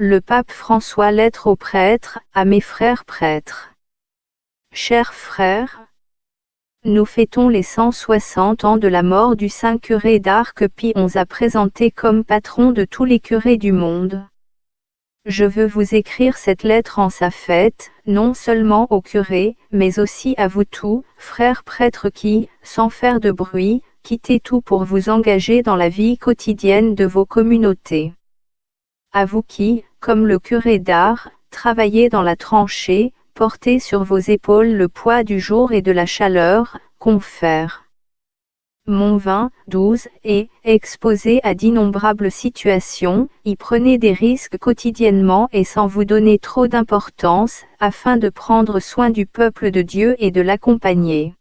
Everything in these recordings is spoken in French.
Le pape François. Lettre aux prêtres, à mes frères prêtres. Chers frères, nous fêtons les 160 ans de la mort du saint curé d'Ars que Pie XI a présenté comme patron de tous les curés du monde. Je veux vous écrire cette lettre en sa fête, non seulement aux curés, mais aussi à vous tous, frères prêtres qui, sans faire de bruit, quittez tout pour vous engager dans la vie quotidienne de vos communautés. À vous qui, comme le curé d'Ars, travaillez dans la tranchée, portez sur vos épaules le poids du jour et de la chaleur, confère. Mon 12 est exposé à d'innombrables situations, y prenez des risques quotidiennement et sans vous donner trop d'importance, afin de prendre soin du peuple de Dieu et de l'accompagner.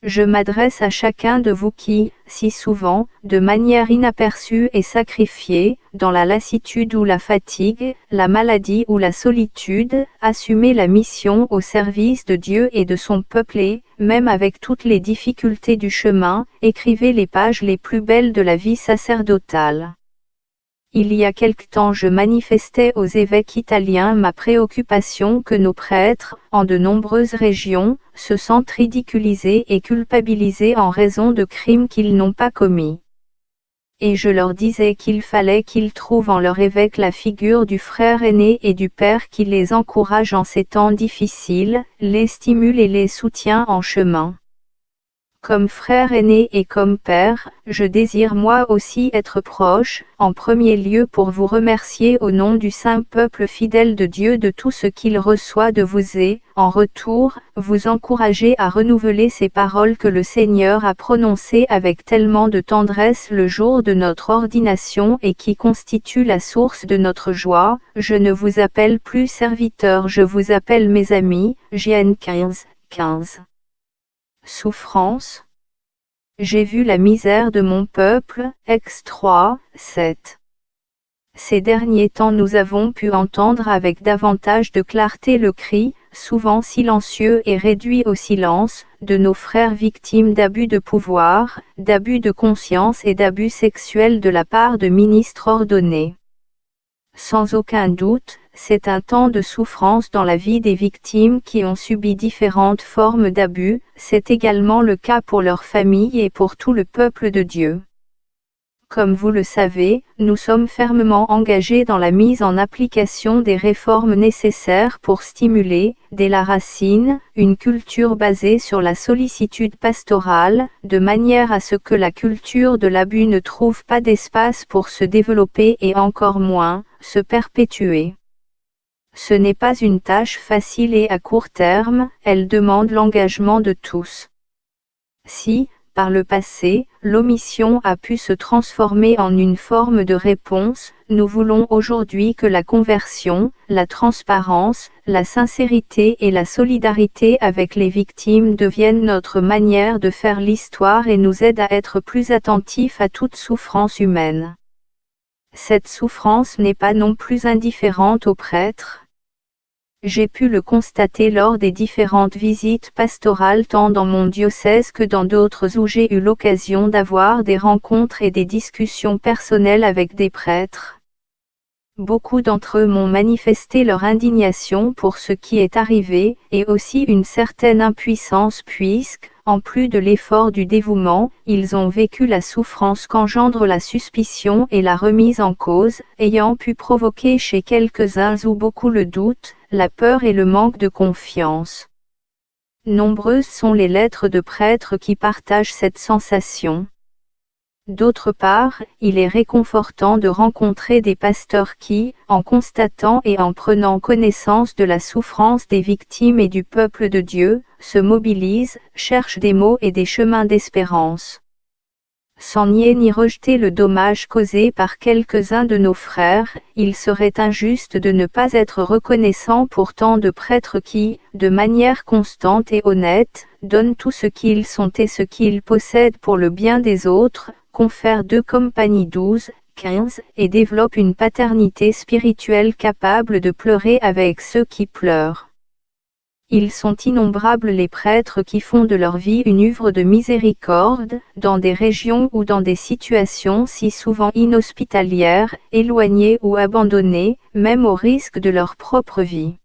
Je m'adresse à chacun de vous qui, si souvent, de manière inaperçue et sacrifiée, dans la lassitude ou la fatigue, la maladie ou la solitude, assumez la mission au service de Dieu et de son peuple et, même avec toutes les difficultés du chemin, écrivez les pages les plus belles de la vie sacerdotale. Il y a quelque temps je manifestais aux évêques italiens ma préoccupation que nos prêtres, en de nombreuses régions, se sentent ridiculisés et culpabilisés en raison de crimes qu'ils n'ont pas commis. Et je leur disais qu'il fallait qu'ils trouvent en leur évêque la figure du frère aîné et du père qui les encourage en ces temps difficiles, les stimule et les soutient en chemin. Comme frère aîné et comme père, je désire moi aussi être proche, en premier lieu pour vous remercier au nom du saint peuple fidèle de Dieu de tout ce qu'il reçoit de vous et, en retour, vous encourager à renouveler ces paroles que le Seigneur a prononcées avec tellement de tendresse le jour de notre ordination et qui constituent la source de notre joie. Je ne vous appelle plus serviteur, je vous appelle mes amis. J.N. 15. Souffrance. J'ai vu la misère de mon peuple. Ex 3, 7. Ces derniers temps nous avons pu entendre avec davantage de clarté le cri, souvent silencieux et réduit au silence, de nos frères victimes d'abus de pouvoir, d'abus de conscience et d'abus sexuels de la part de ministres ordonnés. Sans aucun doute, c'est un temps de souffrance dans la vie des victimes qui ont subi différentes formes d'abus, c'est également le cas pour leurs familles et pour tout le peuple de Dieu. Comme vous le savez, nous sommes fermement engagés dans la mise en application des réformes nécessaires pour stimuler, dès la racine, une culture basée sur la sollicitude pastorale, de manière à ce que la culture de l'abus ne trouve pas d'espace pour se développer et encore moins, se perpétuer. Ce n'est pas une tâche facile et à court terme, elle demande l'engagement de tous. Si, par le passé, l'omission a pu se transformer en une forme de réponse, nous voulons aujourd'hui que la conversion, la transparence, la sincérité et la solidarité avec les victimes deviennent notre manière de faire l'histoire et nous aident à être plus attentifs à toute souffrance humaine. Cette souffrance n'est pas non plus indifférente aux prêtres. J'ai pu le constater lors des différentes visites pastorales tant dans mon diocèse que dans d'autres où j'ai eu l'occasion d'avoir des rencontres et des discussions personnelles avec des prêtres. Beaucoup d'entre eux m'ont manifesté leur indignation pour ce qui est arrivé, et aussi une certaine impuissance puisque, en plus de l'effort du dévouement, ils ont vécu la souffrance qu'engendre la suspicion et la remise en cause, ayant pu provoquer chez quelques-uns ou beaucoup le doute, la peur et le manque de confiance. Nombreuses sont les lettres de prêtres qui partagent cette sensation. D'autre part, il est réconfortant de rencontrer des pasteurs qui, en constatant et en prenant connaissance de la souffrance des victimes et du peuple de Dieu, se mobilisent, cherchent des mots et des chemins d'espérance. Sans nier ni rejeter le dommage causé par quelques-uns de nos frères, il serait injuste de ne pas être reconnaissant pour tant de prêtres qui, de manière constante et honnête, donnent tout ce qu'ils sont et ce qu'ils possèdent pour le bien des autres, confèrent 2 Compagnie 12, 15, et développent une paternité spirituelle capable de pleurer avec ceux qui pleurent. Ils sont innombrables les prêtres qui font de leur vie une œuvre de miséricorde, dans des régions ou dans des situations si souvent inhospitalières, éloignées ou abandonnées, même au risque de leur propre vie.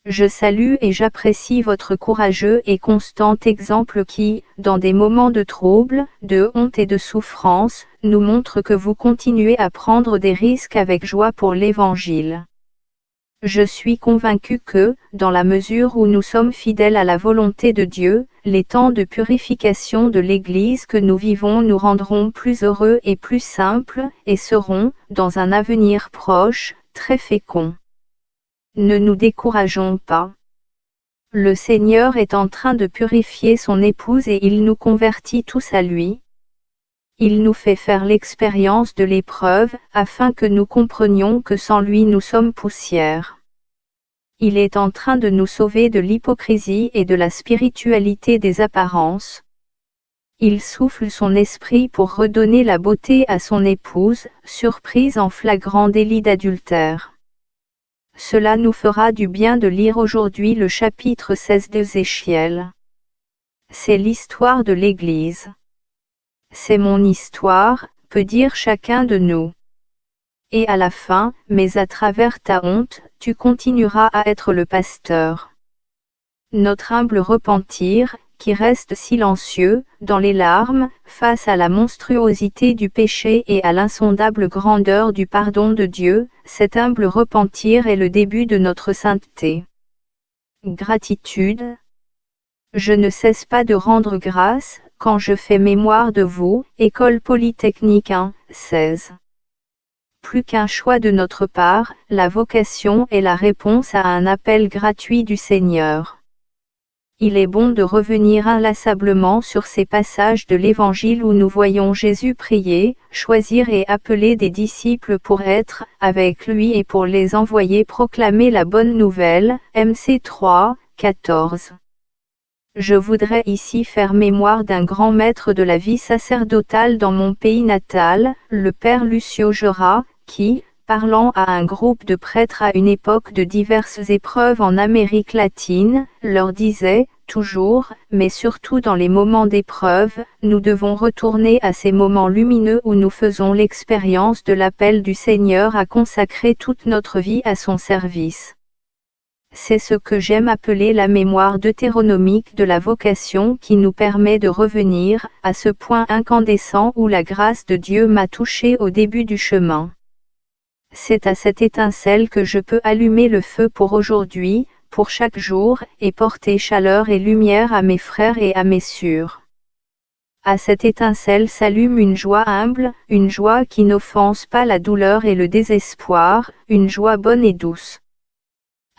Je salue et j'apprécie votre courageux et constant exemple qui, dans des moments de trouble, de honte et de souffrance, nous montre que vous continuez à prendre des risques avec joie pour l'Évangile. Je suis convaincu que, dans la mesure où nous sommes fidèles à la volonté de Dieu, les temps de purification de l'Église que nous vivons nous rendront plus heureux et plus simples, et seront, dans un avenir proche, très féconds. Ne nous décourageons pas. Le Seigneur est en train de purifier son épouse et il nous convertit tous à lui. Il nous fait faire l'expérience de l'épreuve, afin que nous comprenions que sans lui nous sommes poussière. Il est en train de nous sauver de l'hypocrisie et de la spiritualité des apparences. Il souffle son esprit pour redonner la beauté à son épouse, surprise en flagrant délit d'adultère. Cela nous fera du bien de lire aujourd'hui le chapitre 16 d'Ézéchiel. C'est l'histoire de l'Église. C'est mon histoire, peut dire chacun de nous. Et à la fin, mais à travers ta honte, tu continueras à être le pasteur. Notre humble repentir, qui reste silencieux, dans les larmes, face à la monstruosité du péché et à l'insondable grandeur du pardon de Dieu, cet humble repentir est le début de notre sainteté. Gratitude. Je ne cesse pas de rendre grâce, quand je fais mémoire de vous, École Polytechnique 1, 16. Plus qu'un choix de notre part, la vocation est la réponse à un appel gratuit du Seigneur. Il est bon de revenir inlassablement sur ces passages de l'Évangile où nous voyons Jésus prier, choisir et appeler des disciples pour être avec lui et pour les envoyer proclamer la bonne nouvelle, MC 3, 14. Je voudrais ici faire mémoire d'un grand maître de la vie sacerdotale dans mon pays natal, le Père Lucio Gera, qui, parlant à un groupe de prêtres à une époque de diverses épreuves en Amérique latine, leur disait, toujours, mais surtout dans les moments d'épreuve, nous devons retourner à ces moments lumineux où nous faisons l'expérience de l'appel du Seigneur à consacrer toute notre vie à son service. C'est ce que j'aime appeler la mémoire deutéronomique de la vocation qui nous permet de revenir à ce point incandescent où la grâce de Dieu m'a touché au début du chemin. C'est à cette étincelle que je peux allumer le feu pour aujourd'hui, pour chaque jour, et porter chaleur et lumière à mes frères et à mes sœurs. À cette étincelle s'allume une joie humble, une joie qui n'offense pas la douleur et le désespoir, une joie bonne et douce.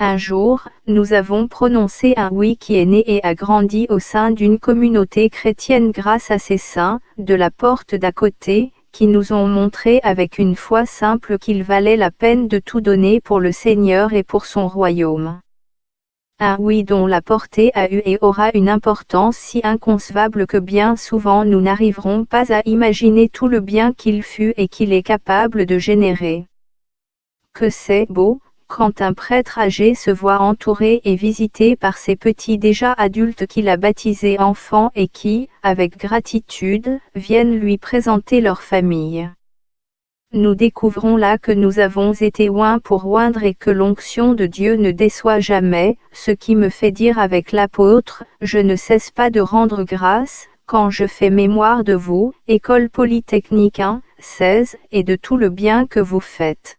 Un jour, nous avons prononcé un oui qui est né et a grandi au sein d'une communauté chrétienne grâce à ces saints, de la porte d'à côté, qui nous ont montré avec une foi simple qu'il valait la peine de tout donner pour le Seigneur et pour son royaume. Un oui dont la portée a eu et aura une importance si inconcevable que bien souvent nous n'arriverons pas à imaginer tout le bien qu'il fut et qu'il est capable de générer. Que c'est beau, quand un prêtre âgé se voit entouré et visité par ces petits déjà adultes qu'il a baptisés enfants et qui, avec gratitude, viennent lui présenter leur famille. Nous découvrons là que nous avons été oints pour oindre et que l'onction de Dieu ne déçoit jamais, ce qui me fait dire avec l'apôtre, je ne cesse pas de rendre grâce, quand je fais mémoire de vous, École Polytechnique 1, 16, et de tout le bien que vous faites.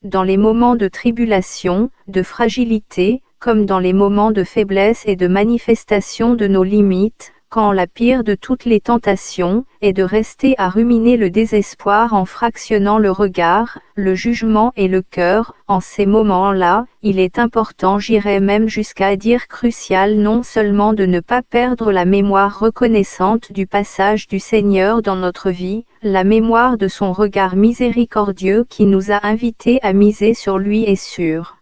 Dans les moments de tribulation, de fragilité, comme dans les moments de faiblesse et de manifestation de nos limites, quand la pire de toutes les tentations est de rester à ruminer le désespoir en fractionnant le regard, le jugement et le cœur, en ces moments-là, il est important, j'irais même jusqu'à dire crucial, non seulement de ne pas perdre la mémoire reconnaissante du passage du Seigneur dans notre vie, la mémoire de son regard miséricordieux qui nous a invités à miser sur lui et sur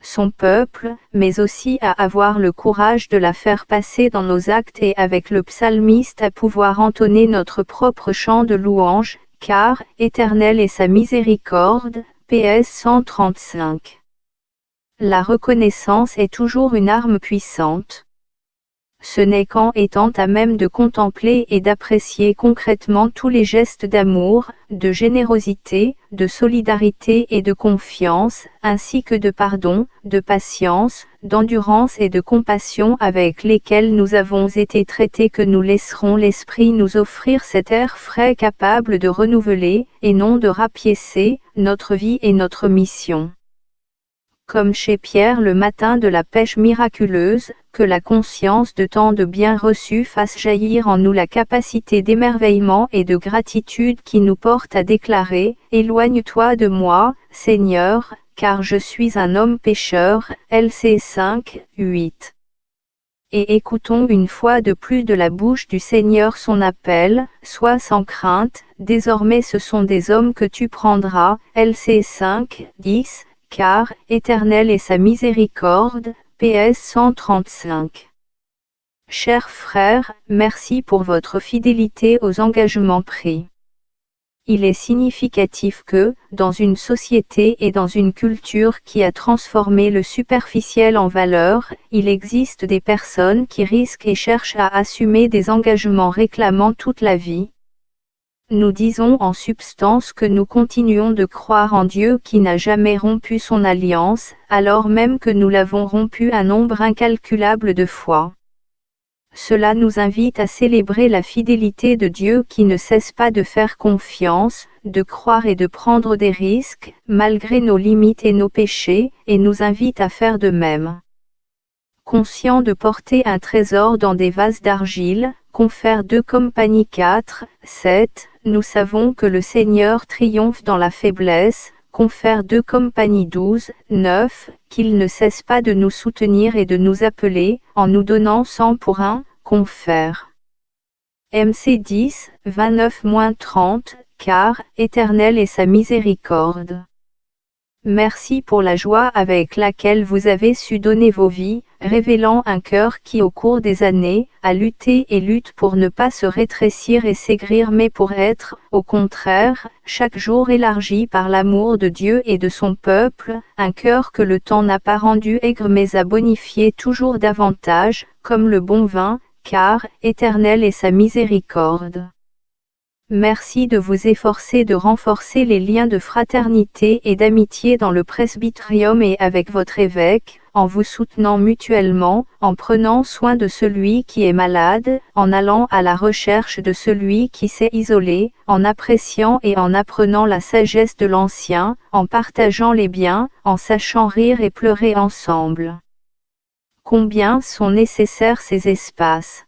son peuple, mais aussi à avoir le courage de la faire passer dans nos actes et avec le psalmiste à pouvoir entonner notre propre chant de louange, car, éternelle est sa miséricorde, PS 135. La reconnaissance est toujours une arme puissante. Ce n'est qu'en étant à même de contempler et d'apprécier concrètement tous les gestes d'amour, de générosité, de solidarité et de confiance, ainsi que de pardon, de patience, d'endurance et de compassion avec lesquels nous avons été traités que nous laisserons l'Esprit nous offrir cet air frais capable de renouveler, et non de rapiécer, notre vie et notre mission. Comme chez Pierre le matin de la pêche miraculeuse, que la conscience de tant de biens reçus fasse jaillir en nous la capacité d'émerveillement et de gratitude qui nous porte à déclarer « Éloigne-toi de moi, Seigneur, car je suis un homme pécheur » LC 5, 8. Et écoutons une fois de plus de la bouche du Seigneur son appel, « Sois sans crainte, désormais ce sont des hommes que tu prendras » LC 5, 10. Car, éternelle est sa miséricorde, PS 135. Chers frères, merci pour votre fidélité aux engagements pris. Il est significatif que, dans une société et dans une culture qui a transformé le superficiel en valeur, il existe des personnes qui risquent et cherchent à assumer des engagements réclamant toute la vie. Nous disons en substance que nous continuons de croire en Dieu qui n'a jamais rompu son alliance, alors même que nous l'avons rompu un nombre incalculable de fois. Cela nous invite à célébrer la fidélité de Dieu qui ne cesse pas de faire confiance, de croire et de prendre des risques, malgré nos limites et nos péchés, et nous invite à faire de même. Conscient de porter un trésor dans des vases d'argile, Confère 2 Compagnie 4, 7, nous savons que le Seigneur triomphe dans la faiblesse, Confère 2 Compagnie 12, 9, qu'il ne cesse pas de nous soutenir et de nous appeler, en nous donnant 100 pour 1, Confère. MC 10, 29-30, car, éternelle est sa miséricorde. Merci pour la joie avec laquelle vous avez su donner vos vies, révélant un cœur qui au cours des années, a lutté et lutte pour ne pas se rétrécir et s'aigrir mais pour être, au contraire, chaque jour élargi par l'amour de Dieu et de son peuple, un cœur que le temps n'a pas rendu aigre mais a bonifié toujours davantage, comme le bon vin, car, éternelle est sa miséricorde. Merci de vous efforcer de renforcer les liens de fraternité et d'amitié dans le presbyterium et avec votre évêque, en vous soutenant mutuellement, en prenant soin de celui qui est malade, en allant à la recherche de celui qui s'est isolé, en appréciant et en apprenant la sagesse de l'ancien, en partageant les biens, en sachant rire et pleurer ensemble. Combien sont nécessaires ces espaces ?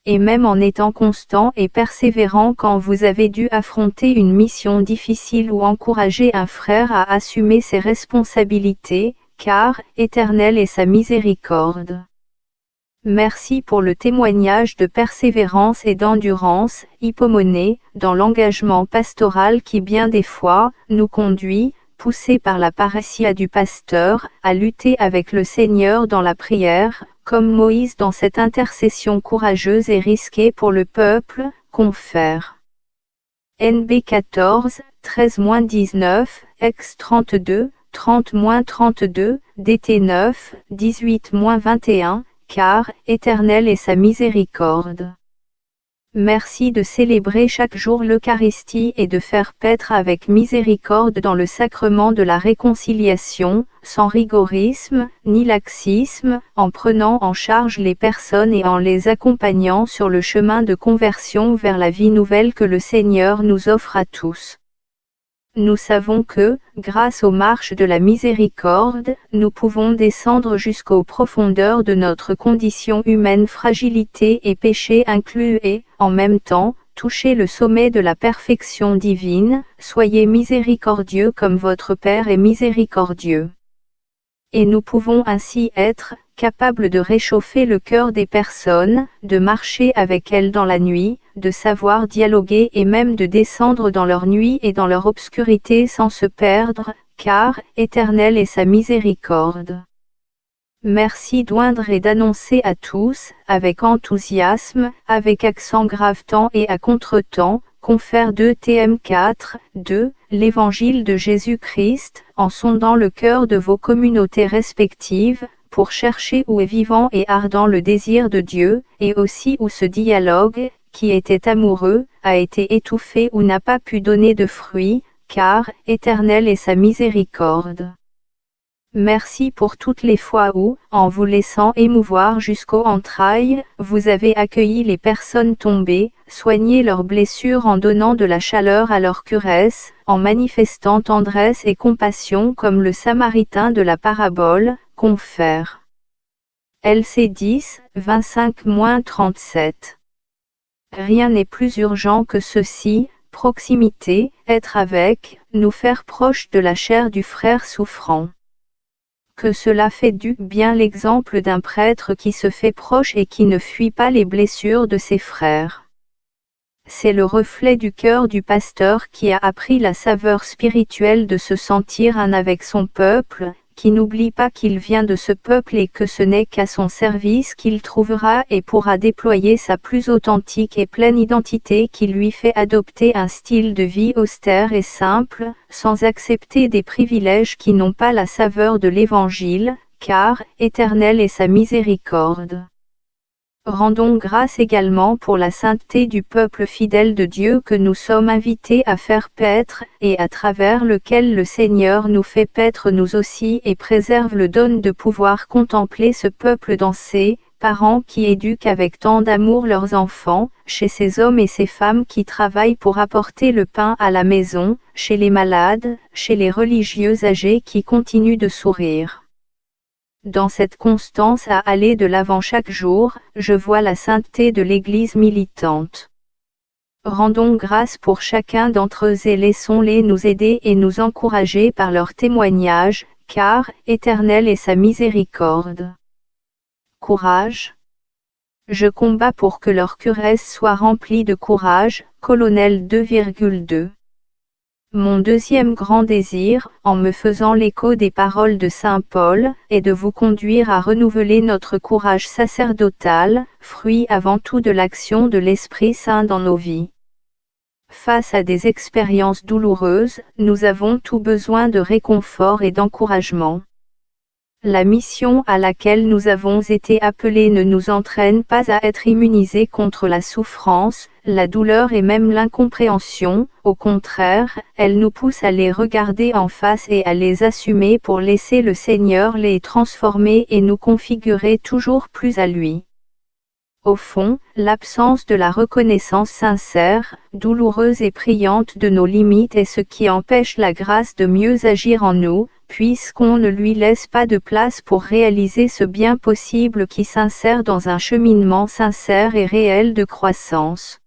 Et même en étant constant et persévérant quand vous avez dû affronter une mission difficile ou encourager un frère à assumer ses responsabilités, car, éternelle est sa miséricorde. Merci pour le témoignage de persévérance et d'endurance, hypomonée, dans l'engagement pastoral qui bien des fois, nous conduit, poussé par la parousia du pasteur, à lutter avec le Seigneur dans la prière, comme Moïse dans cette intercession courageuse et risquée pour le peuple, Confère. NB 14, 13-19, Ex 32, 30-32, DT 9, 18-21, car, éternelle est sa miséricorde. Merci de célébrer chaque jour l'Eucharistie et de faire paître avec miséricorde dans le sacrement de la réconciliation, sans rigorisme, ni laxisme, en prenant en charge les personnes et en les accompagnant sur le chemin de conversion vers la vie nouvelle que le Seigneur nous offre à tous. Nous savons que, grâce aux marches de la miséricorde, nous pouvons descendre jusqu'aux profondeurs de notre condition humaine, fragilité et péché inclus et, en même temps, toucher le sommet de la perfection divine. Soyez miséricordieux comme votre Père est miséricordieux. Et nous pouvons ainsi être capables de réchauffer le cœur des personnes, de marcher avec elles dans la nuit, de savoir dialoguer et même de descendre dans leur nuit et dans leur obscurité sans se perdre, car, éternelle est sa miséricorde. Merci d'oindre et d'annoncer à tous, avec enthousiasme, avec accent grave temps et à contre-temps, Confère 2 TM 4, 2, l'Évangile de Jésus-Christ, en sondant le cœur de vos communautés respectives, pour chercher où est vivant et ardent le désir de Dieu, et aussi où ce dialogue, qui était amoureux, a été étouffé ou n'a pas pu donner de fruits, car éternelle est sa miséricorde. Merci pour toutes les fois où, en vous laissant émouvoir jusqu'aux entrailles, vous avez accueilli les personnes tombées, soigné leurs blessures en donnant de la chaleur à leur cuiresse, en manifestant tendresse et compassion comme le Samaritain de la parabole, confère. LC 10, 25-37. Rien n'est plus urgent que ceci, proximité, être avec, nous faire proche de la chair du frère souffrant. Que cela fait du bien l'exemple d'un prêtre qui se fait proche et qui ne fuit pas les blessures de ses frères. C'est le reflet du cœur du pasteur qui a appris la saveur spirituelle de se sentir un avec son peuple, qui n'oublie pas qu'il vient de ce peuple et que ce n'est qu'à son service qu'il trouvera et pourra déployer sa plus authentique et pleine identité qui lui fait adopter un style de vie austère et simple, sans accepter des privilèges qui n'ont pas la saveur de l'Évangile, car éternelle est sa miséricorde. Rendons grâce également pour la sainteté du peuple fidèle de Dieu que nous sommes invités à faire paître, et à travers lequel le Seigneur nous fait paître nous aussi et préserve le don de pouvoir contempler ce peuple dans ses parents qui éduquent avec tant d'amour leurs enfants, chez ces hommes et ces femmes qui travaillent pour apporter le pain à la maison, chez les malades, chez les religieux âgés qui continuent de sourire. Dans cette constance à aller de l'avant chaque jour, je vois la sainteté de l'Église militante. Rendons grâce pour chacun d'entre eux et laissons-les nous aider et nous encourager par leur témoignage, car éternelle est sa miséricorde. Courage. Je combats pour que leur cuiresse soit remplie de courage, Colonel 2,2. Mon deuxième grand désir, en me faisant l'écho des paroles de saint Paul, est de vous conduire à renouveler notre courage sacerdotal, fruit avant tout de l'action de l'Esprit Saint dans nos vies. Face à des expériences douloureuses, nous avons tout besoin de réconfort et d'encouragement. La mission à laquelle nous avons été appelés ne nous entraîne pas à être immunisés contre la souffrance, la douleur et même l'incompréhension, au contraire, elle nous pousse à les regarder en face et à les assumer pour laisser le Seigneur les transformer et nous configurer toujours plus à lui. Au fond, l'absence de la reconnaissance sincère, douloureuse et priante de nos limites est ce qui empêche la grâce de mieux agir en nous, puisqu'on ne lui laisse pas de place pour réaliser ce bien possible qui s'insère dans un cheminement sincère et réel de croissance.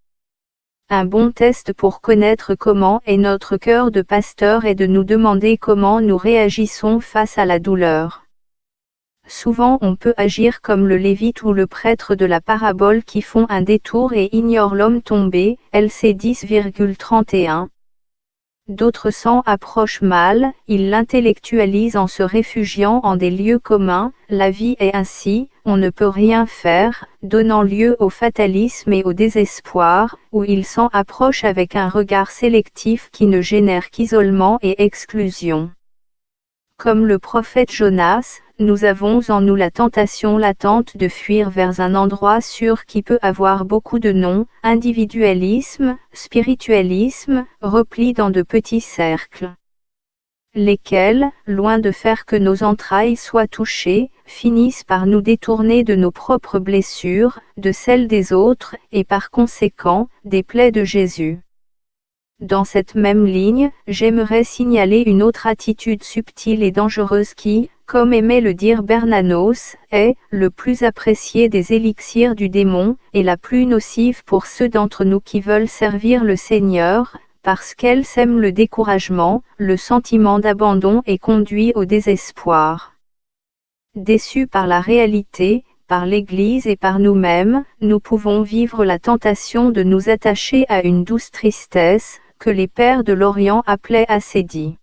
Un bon test pour connaître comment est notre cœur de pasteur est de nous demander comment nous réagissons face à la douleur. Souvent on peut agir comme le lévite ou le prêtre de la parabole qui font un détour et ignorent l'homme tombé, LC 10,31. D'autres s'en approchent mal, ils l'intellectualisent en se réfugiant en des lieux communs, la vie est ainsi, on ne peut rien faire, donnant lieu au fatalisme et au désespoir, où ils s'en approchent avec un regard sélectif qui ne génère qu'isolement et exclusion. Comme le prophète Jonas, nous avons en nous la tentation latente de fuir vers un endroit sûr qui peut avoir beaucoup de noms, individualisme, spiritualisme, repli dans de petits cercles. Lesquels, loin de faire que nos entrailles soient touchées, finissent par nous détourner de nos propres blessures, de celles des autres, et par conséquent, des plaies de Jésus. Dans cette même ligne, j'aimerais signaler une autre attitude subtile et dangereuse qui, comme aimait le dire Bernanos, est le plus apprécié des élixirs du démon, et la plus nocive pour ceux d'entre nous qui veulent servir le Seigneur, parce qu'elle sème le découragement, le sentiment d'abandon et conduit au désespoir. Déçus par la réalité, par l'Église et par nous-mêmes, nous pouvons vivre la tentation de nous attacher à une douce tristesse, que les pères de l'Orient appelaient acédie.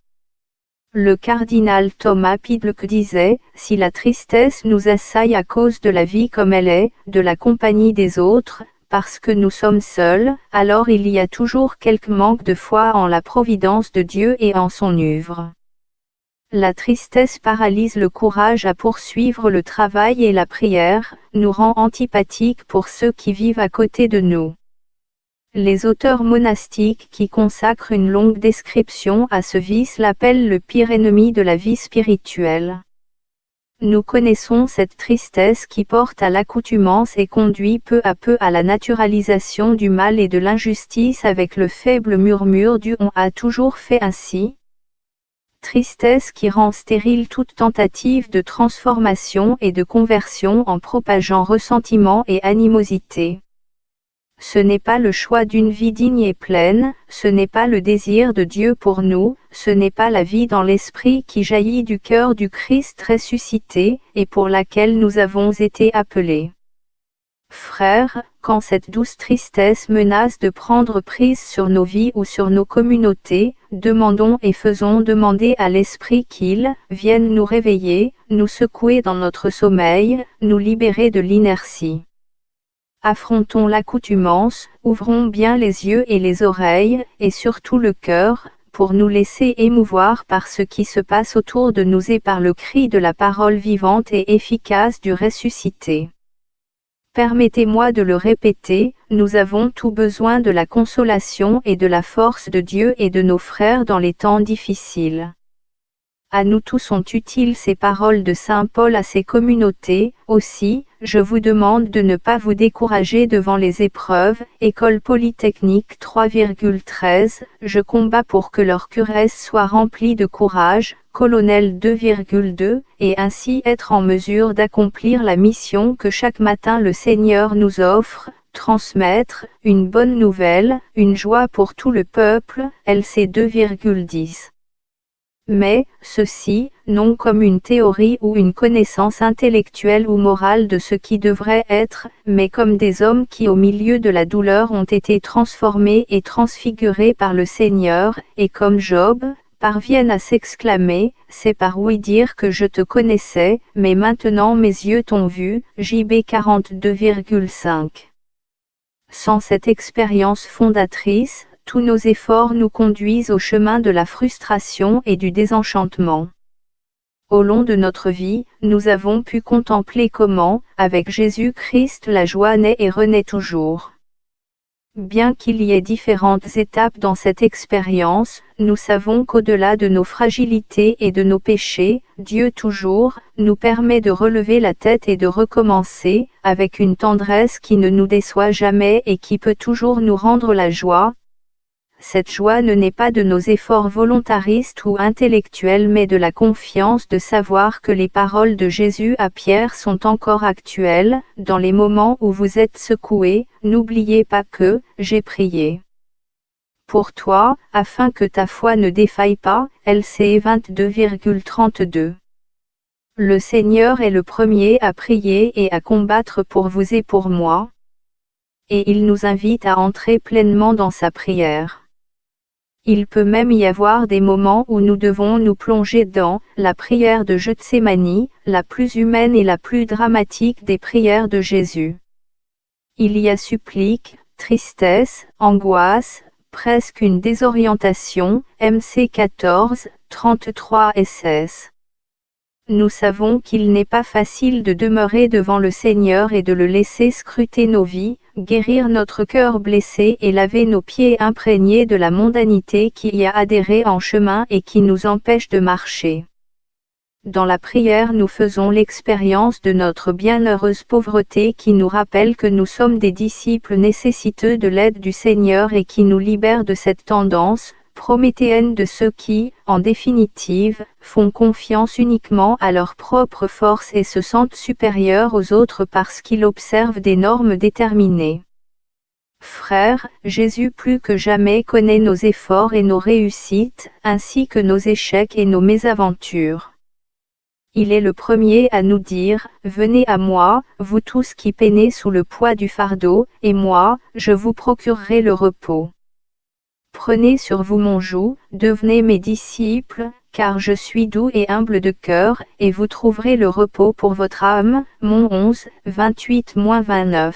Le cardinal Thomas Pidlke disait, si la tristesse nous assaille à cause de la vie comme elle est, de la compagnie des autres, parce que nous sommes seuls, alors il y a toujours quelque manque de foi en la providence de Dieu et en son œuvre. La tristesse paralyse le courage à poursuivre le travail et la prière, nous rend antipathiques pour ceux qui vivent à côté de nous. Les auteurs monastiques qui consacrent une longue description à ce vice l'appellent le pire ennemi de la vie spirituelle. Nous connaissons cette tristesse qui porte à l'accoutumance et conduit peu à peu à la naturalisation du mal et de l'injustice avec le faible murmure du « on a toujours fait ainsi ». Tristesse qui rend stérile toute tentative de transformation et de conversion en propageant ressentiment et animosité. Ce n'est pas le choix d'une vie digne et pleine, ce n'est pas le désir de Dieu pour nous, ce n'est pas la vie dans l'esprit qui jaillit du cœur du Christ ressuscité, et pour laquelle nous avons été appelés. Frères, quand cette douce tristesse menace de prendre prise sur nos vies ou sur nos communautés, demandons et faisons demander à l'Esprit qu'il vienne nous réveiller, nous secouer dans notre sommeil, nous libérer de l'inertie. Affrontons l'accoutumance, ouvrons bien les yeux et les oreilles, et surtout le cœur, pour nous laisser émouvoir par ce qui se passe autour de nous et par le cri de la parole vivante et efficace du ressuscité. Permettez-moi de le répéter, nous avons tout besoin de la consolation et de la force de Dieu et de nos frères dans les temps difficiles. À nous tous sont utiles ces paroles de Saint Paul à ses communautés. Aussi, je vous demande de ne pas vous décourager devant les épreuves. École Polytechnique 3,13, je combats pour que leur cuirasse soit remplie de courage. Colonel 2,2, et ainsi être en mesure d'accomplir la mission que chaque matin le Seigneur nous offre, transmettre une bonne nouvelle, une joie pour tout le peuple. LC 2,10. Mais, ceci, non comme une théorie ou une connaissance intellectuelle ou morale de ce qui devrait être, mais comme des hommes qui au milieu de la douleur ont été transformés et transfigurés par le Seigneur, et comme Job, parviennent à s'exclamer, c'est par oui dire que je te connaissais, mais maintenant mes yeux t'ont vu, JB 42,5. Sans cette expérience fondatrice, tous nos efforts nous conduisent au chemin de la frustration et du désenchantement. Au long de notre vie, nous avons pu contempler comment, avec Jésus-Christ, la joie naît et renaît toujours. Bien qu'il y ait différentes étapes dans cette expérience, nous savons qu'au-delà de nos fragilités et de nos péchés, Dieu toujours, nous permet de relever la tête et de recommencer, avec une tendresse qui ne nous déçoit jamais et qui peut toujours nous rendre la joie. Cette joie ne naît pas de nos efforts volontaristes ou intellectuels mais de la confiance de savoir que les paroles de Jésus à Pierre sont encore actuelles, dans les moments où vous êtes secoués, n'oubliez pas que, j'ai prié pour toi, afin que ta foi ne défaille pas, LC 22,32. Le Seigneur est le premier à prier et à combattre pour vous et pour moi. Et il nous invite à entrer pleinement dans sa prière. Il peut même y avoir des moments où nous devons nous plonger dans la prière de Gethsémani, la plus humaine et la plus dramatique des prières de Jésus. Il y a supplique, tristesse, angoisse, presque une désorientation, MC 14, 33 SS. Nous savons qu'il n'est pas facile de demeurer devant le Seigneur et de le laisser scruter nos vies, guérir notre cœur blessé et laver nos pieds imprégnés de la mondanité qui y a adhéré en chemin et qui nous empêche de marcher. Dans la prière nous faisons l'expérience de notre bienheureuse pauvreté qui nous rappelle que nous sommes des disciples nécessiteux de l'aide du Seigneur et qui nous libère de cette tendance prométhéenne de ceux qui, en définitive, font confiance uniquement à leur propre force et se sentent supérieurs aux autres parce qu'ils observent des normes déterminées. Frères, Jésus plus que jamais connaît nos efforts et nos réussites, ainsi que nos échecs et nos mésaventures. Il est le premier à nous dire, « Venez à moi, vous tous qui peinez sous le poids du fardeau, et moi, je vous procurerai le repos. » Prenez sur vous mon joug, devenez mes disciples, car je suis doux et humble de cœur, et vous trouverez le repos pour votre âme. Mon 11, 28-29.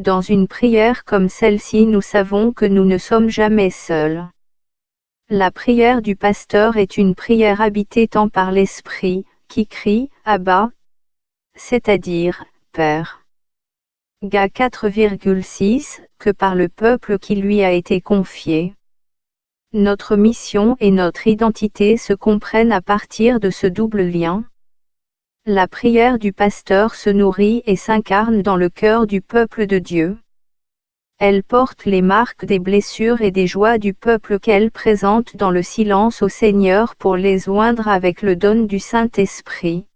dans une prière comme celle-ci nous savons que nous ne sommes jamais seuls. La prière du pasteur est une prière habitée tant par l'Esprit, qui crie « Abba », c'est-à-dire « Père ». Ga 4,6, que par le peuple qui lui a été confié. Notre mission et notre identité se comprennent à partir de ce double lien. La prière du pasteur se nourrit et s'incarne dans le cœur du peuple de Dieu. Elle porte les marques des blessures et des joies du peuple qu'elle présente dans le silence au Seigneur pour les oindre avec le don du Saint-Esprit.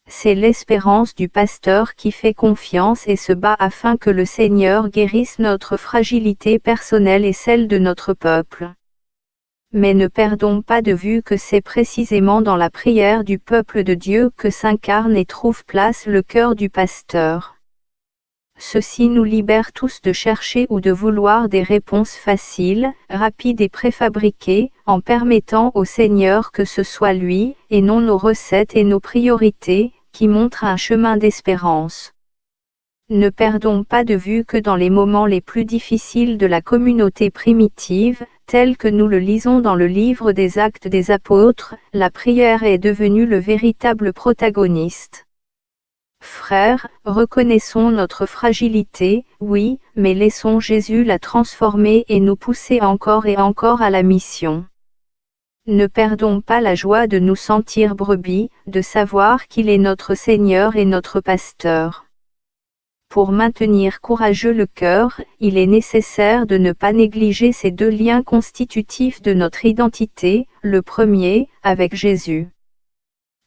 C'est l'espérance du pasteur qui fait confiance et se bat afin que le Seigneur guérisse notre fragilité personnelle et celle de notre peuple. Mais ne perdons pas de vue que c'est précisément dans la prière du peuple de Dieu que s'incarne et trouve place le cœur du pasteur. Ceci nous libère tous de chercher ou de vouloir des réponses faciles, rapides et préfabriquées, en permettant au Seigneur que ce soit lui, et non nos recettes et nos priorités, qui montrent un chemin d'espérance. Ne perdons pas de vue que dans les moments les plus difficiles de la communauté primitive, tel que nous le lisons dans le livre des Actes des Apôtres, la prière est devenue le véritable protagoniste. Frères, reconnaissons notre fragilité, oui, mais laissons Jésus la transformer et nous pousser encore et encore à la mission. Ne perdons pas la joie de nous sentir brebis, de savoir qu'il est notre Seigneur et notre Pasteur. Pour maintenir courageux le cœur, il est nécessaire de ne pas négliger ces deux liens constitutifs de notre identité, le premier, avec Jésus.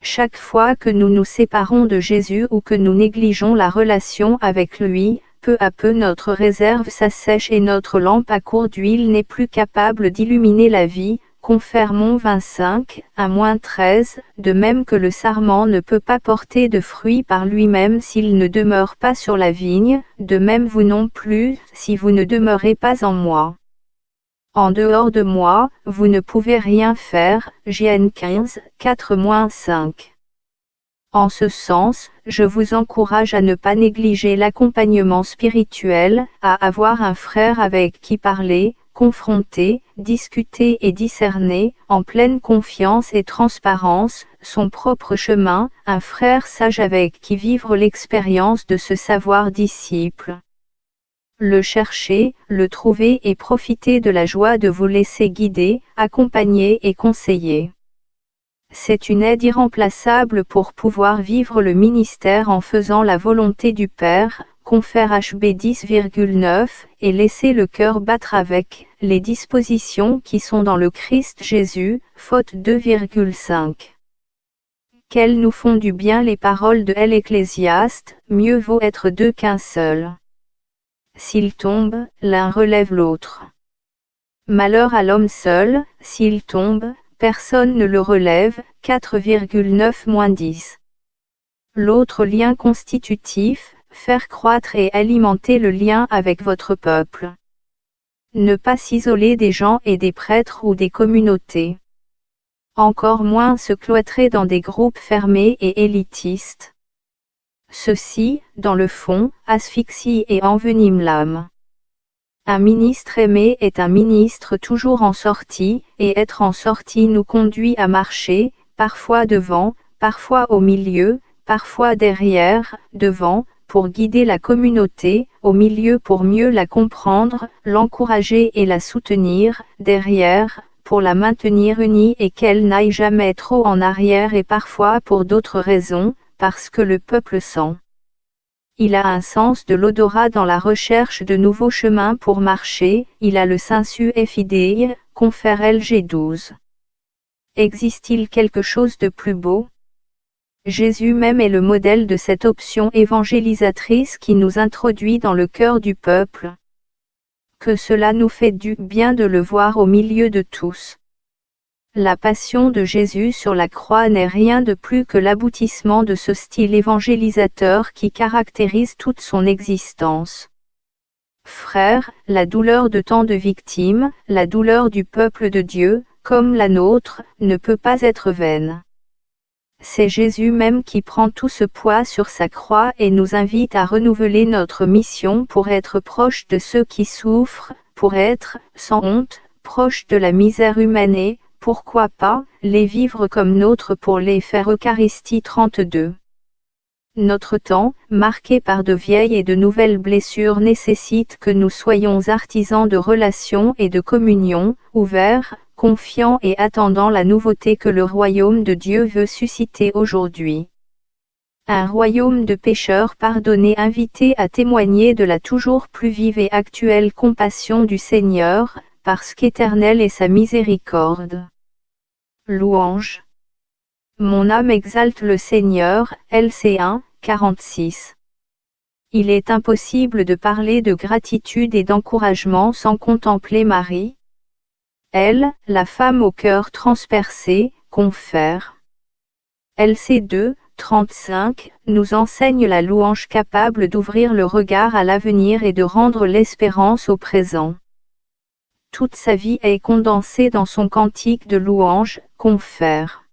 Chaque fois que nous nous séparons de Jésus ou que nous négligeons la relation avec lui, peu à peu notre réserve s'assèche et notre lampe à court d'huile n'est plus capable d'illuminer la vie. Confère 25, 1-13, de même que le sarment ne peut pas porter de fruits par lui-même s'il ne demeure pas sur la vigne, de même vous non plus, si vous ne demeurez pas en moi. En dehors de moi, vous ne pouvez rien faire. Jean 15, 4-5. En ce sens, je vous encourage à ne pas négliger l'accompagnement spirituel, à avoir un frère avec qui parler, confronter, discuter et discerner, en pleine confiance et transparence, son propre chemin, un frère sage avec qui vivre l'expérience de ce savoir disciple. Le chercher, le trouver et profiter de la joie de vous laisser guider, accompagner et conseiller. C'est une aide irremplaçable pour pouvoir vivre le ministère en faisant la volonté du Père, confère HB 10,9, et laisser le cœur battre avec les dispositions qui sont dans le Christ Jésus, faute 2,5. Qu'elles nous font du bien les paroles de l'Ecclésiaste, mieux vaut être deux qu'un seul. S'il tombe, l'un relève l'autre. Malheur à l'homme seul, s'il tombe, personne ne le relève, 4,9-10. L'autre lien constitutif, faire croître et alimenter le lien avec votre peuple. Ne pas s'isoler des gens et des prêtres ou des communautés. Encore moins se cloîtrer dans des groupes fermés et élitistes. Ceci, dans le fond, asphyxie et envenime l'âme. Un ministre aimé est un ministre toujours en sortie, et être en sortie nous conduit à marcher, parfois devant, parfois au milieu, parfois derrière, devant, pour guider la communauté, au milieu pour mieux la comprendre, l'encourager et la soutenir, derrière, pour la maintenir unie et qu'elle n'aille jamais trop en arrière et parfois pour d'autres raisons, parce que le peuple sent. Il a un sens de l'odorat dans la recherche de nouveaux chemins pour marcher, il a le sensu fidei, confère LG 12. Existe-t-il quelque chose de plus beau? Jésus même est le modèle de cette option évangélisatrice qui nous introduit dans le cœur du peuple. Que cela nous fait du bien de le voir au milieu de tous. La passion de Jésus sur la croix n'est rien de plus que l'aboutissement de ce style évangélisateur qui caractérise toute son existence. Frères, la douleur de tant de victimes, la douleur du peuple de Dieu, comme la nôtre, ne peut pas être vaine. C'est Jésus même qui prend tout ce poids sur sa croix et nous invite à renouveler notre mission pour être proche de ceux qui souffrent, pour être, sans honte, proche de la misère humaine et, pourquoi pas, les vivre comme nôtres pour les faire Eucharistie 32. Notre temps, marqué par de vieilles et de nouvelles blessures, nécessite que nous soyons artisans de relations et de communion, ouverts, confiants et attendant la nouveauté que le royaume de Dieu veut susciter aujourd'hui. Un royaume de pécheurs pardonnés invités à témoigner de la toujours plus vive et actuelle compassion du Seigneur, parce qu'éternelle est sa miséricorde. Louange. Mon âme exalte le Seigneur, LC 1, 46. Il est impossible de parler de gratitude et d'encouragement sans contempler Marie. Elle, la femme au cœur transpercé, confère. LC 2, 35, nous enseigne la louange capable d'ouvrir le regard à l'avenir et de rendre l'espérance au présent. Toute sa vie est condensée dans son cantique de louange, confère.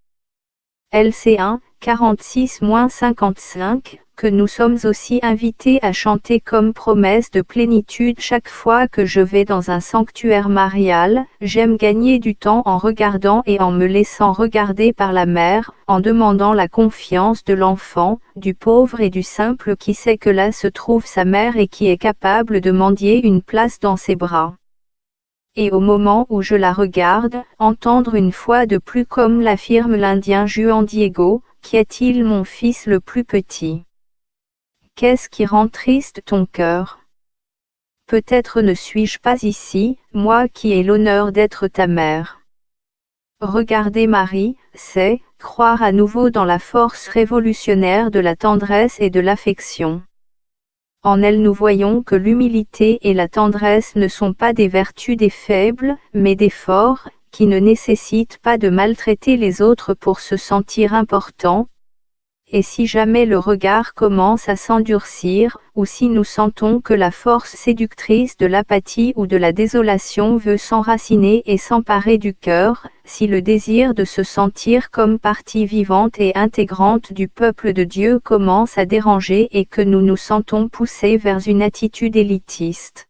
LC 1, 46-55, que nous sommes aussi invités à chanter comme promesse de plénitude chaque fois que je vais dans un sanctuaire marial. J'aime gagner du temps en regardant et en me laissant regarder par la mère, en demandant la confiance de l'enfant, du pauvre et du simple qui sait que là se trouve sa mère et qui est capable de mendier une place dans ses bras. Et au moment où je la regarde, entendre une fois de plus comme l'affirme l'Indien Juan Diego, qui est-il mon fils le plus petit? Qu'est-ce qui rend triste ton cœur? Peut-être ne suis-je pas ici, moi qui ai l'honneur d'être ta mère. Regarder Marie, c'est croire à nouveau dans la force révolutionnaire de la tendresse et de l'affection. En elle nous voyons que l'humilité et la tendresse ne sont pas des vertus des faibles, mais des forts, qui ne nécessitent pas de maltraiter les autres pour se sentir importants. Et si jamais le regard commence à s'endurcir, ou si nous sentons que la force séductrice de l'apathie ou de la désolation veut s'enraciner et s'emparer du cœur, si le désir de se sentir comme partie vivante et intégrante du peuple de Dieu commence à déranger et que nous nous sentons poussés vers une attitude élitiste,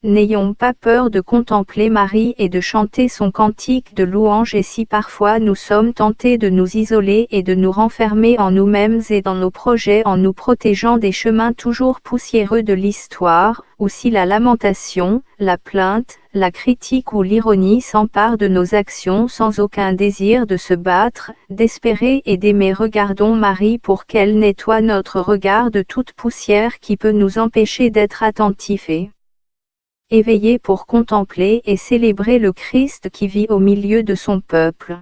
n'ayons pas peur de contempler Marie et de chanter son cantique de louange, et si parfois nous sommes tentés de nous isoler et de nous renfermer en nous-mêmes et dans nos projets en nous protégeant des chemins toujours poussiéreux de l'histoire, ou si la lamentation, la plainte, la critique ou l'ironie s'emparent de nos actions sans aucun désir de se battre, d'espérer et d'aimer, regardons Marie pour qu'elle nettoie notre regard de toute poussière qui peut nous empêcher d'être attentifs et éveillés pour contempler et célébrer le Christ qui vit au milieu de son peuple.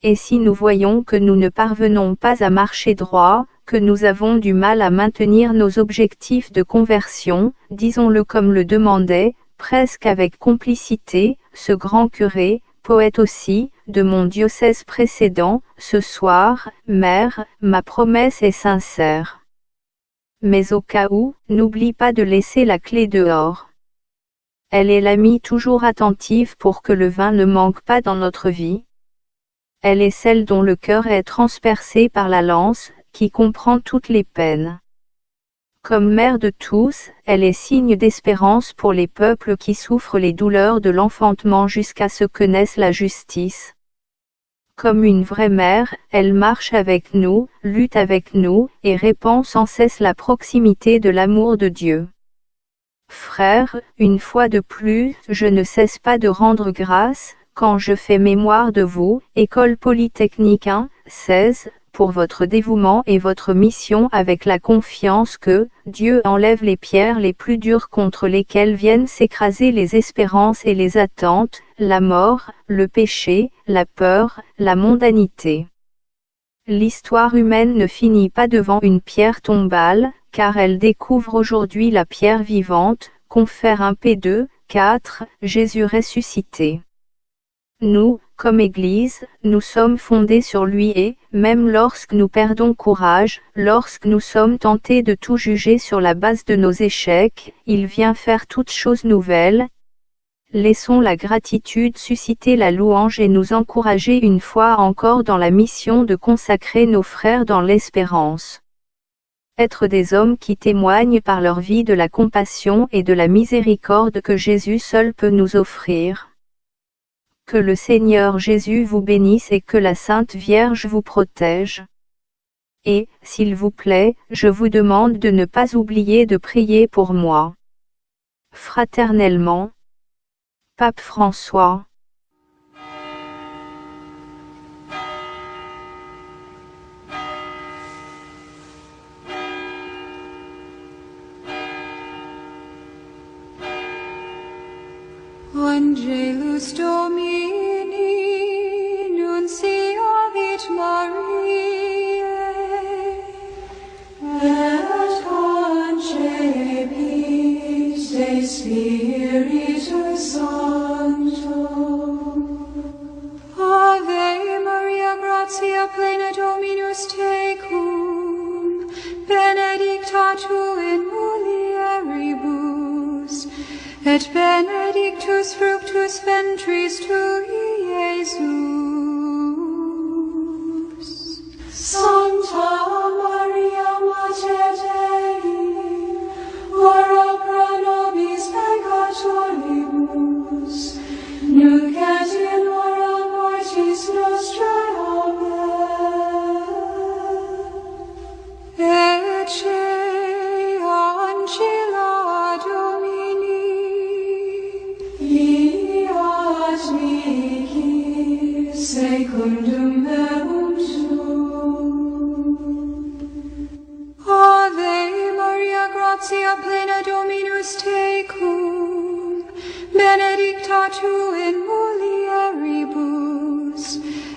Et si nous voyons que nous ne parvenons pas à marcher droit, que nous avons du mal à maintenir nos objectifs de conversion, disons-le comme le demandait, presque avec complicité, ce grand curé, poète aussi, de mon diocèse précédent, ce soir, Mère, ma promesse est sincère. Mais au cas où, n'oublie pas de laisser la clé dehors. Elle est l'amie toujours attentive pour que le vin ne manque pas dans notre vie. Elle est celle dont le cœur est transpercé par la lance, qui comprend toutes les peines. Comme mère de tous, elle est signe d'espérance pour les peuples qui souffrent les douleurs de l'enfantement jusqu'à ce que naisse la justice. Comme une vraie mère, elle marche avec nous, lutte avec nous, et répand sans cesse la proximité de l'amour de Dieu. Frères, une fois de plus, je ne cesse pas de rendre grâce, quand je fais mémoire de vous, École Polytechnique 1, 16, pour votre dévouement et votre mission, avec la confiance que Dieu enlève les pierres les plus dures contre lesquelles viennent s'écraser les espérances et les attentes, la mort, le péché, la peur, la mondanité. L'histoire humaine ne finit pas devant une pierre tombale, car elle découvre aujourd'hui la pierre vivante, confère 1 P2, 4, Jésus ressuscité. Nous, comme Église, nous sommes fondés sur lui et, même lorsque nous perdons courage, lorsque nous sommes tentés de tout juger sur la base de nos échecs, il vient faire toutes choses nouvelles. Laissons la gratitude susciter la louange et nous encourager une fois encore dans la mission de consacrer nos frères dans l'espérance. Être des hommes qui témoignent par leur vie de la compassion et de la miséricorde que Jésus seul peut nous offrir. Que le Seigneur Jésus vous bénisse et que la Sainte Vierge vous protège. Et, s'il vous plaît, je vous demande de ne pas oublier de prier pour moi. Fraternellement, Pape François. Angelus Domini, nunciavit Mariae, et concepit de Spiritus Sancto. Ave Maria, gratia plena Dominus tecum, benedicta tu in mulieribus, et benedictus fructus ventris tui, Iesus. Sancta Maria, Mater Dei, ora pro nobis peccatoribus, nunc et in hora mortis nostrae. Amen. Ecce ancilla Domini, iat mihi secundum verbum tuum. Ave Maria, gratia plena Dominus tecum, benedicta tu in mulieribus,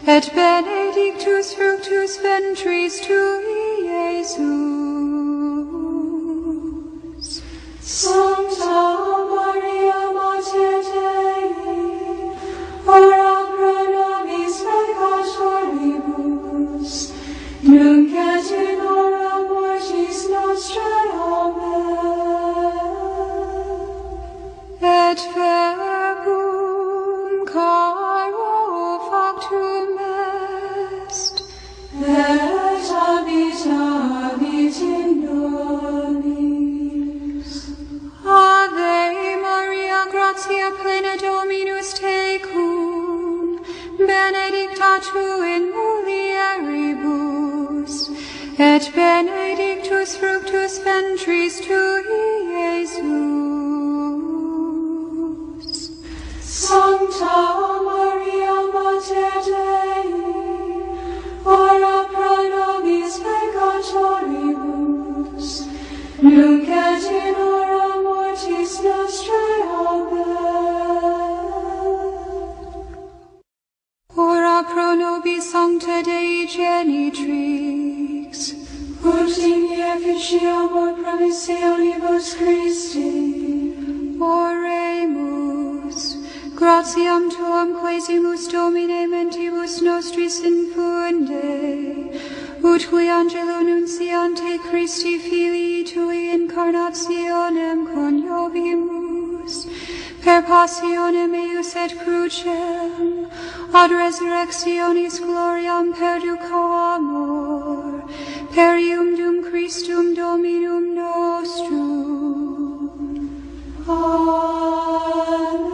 et benedictus fructus ventris tui, Iesus. Sancta Maria, Mater Dei, ora pro nobis peccatoribus, nunc et in hora mortis nostrae. Amen. Et verbum caro factum est, et habitavit in nobis. Ave Maria, gratia plena Dominus tecum, benedicta tu in mulieribus, et benedictus fructus ventris tui, Iesus. Sancta Maria, Mater Dei, ora pro nobis peccatoribus, nunc et in hora mortis nostrae. Amen. Ora pro nobis Sancta Dei Genitrix, ut in efficiamur promissionibus Christi. Oremus. Gratiam tuam quasimus Domine mentibus nostris infunde, ut qui angelo nunciante Christi Filii tui incarnationem coniovimus, per passionem eius et crucem, ad resurrectionis gloriam perducamur, per ium Christum Dominum nostrum. Amen.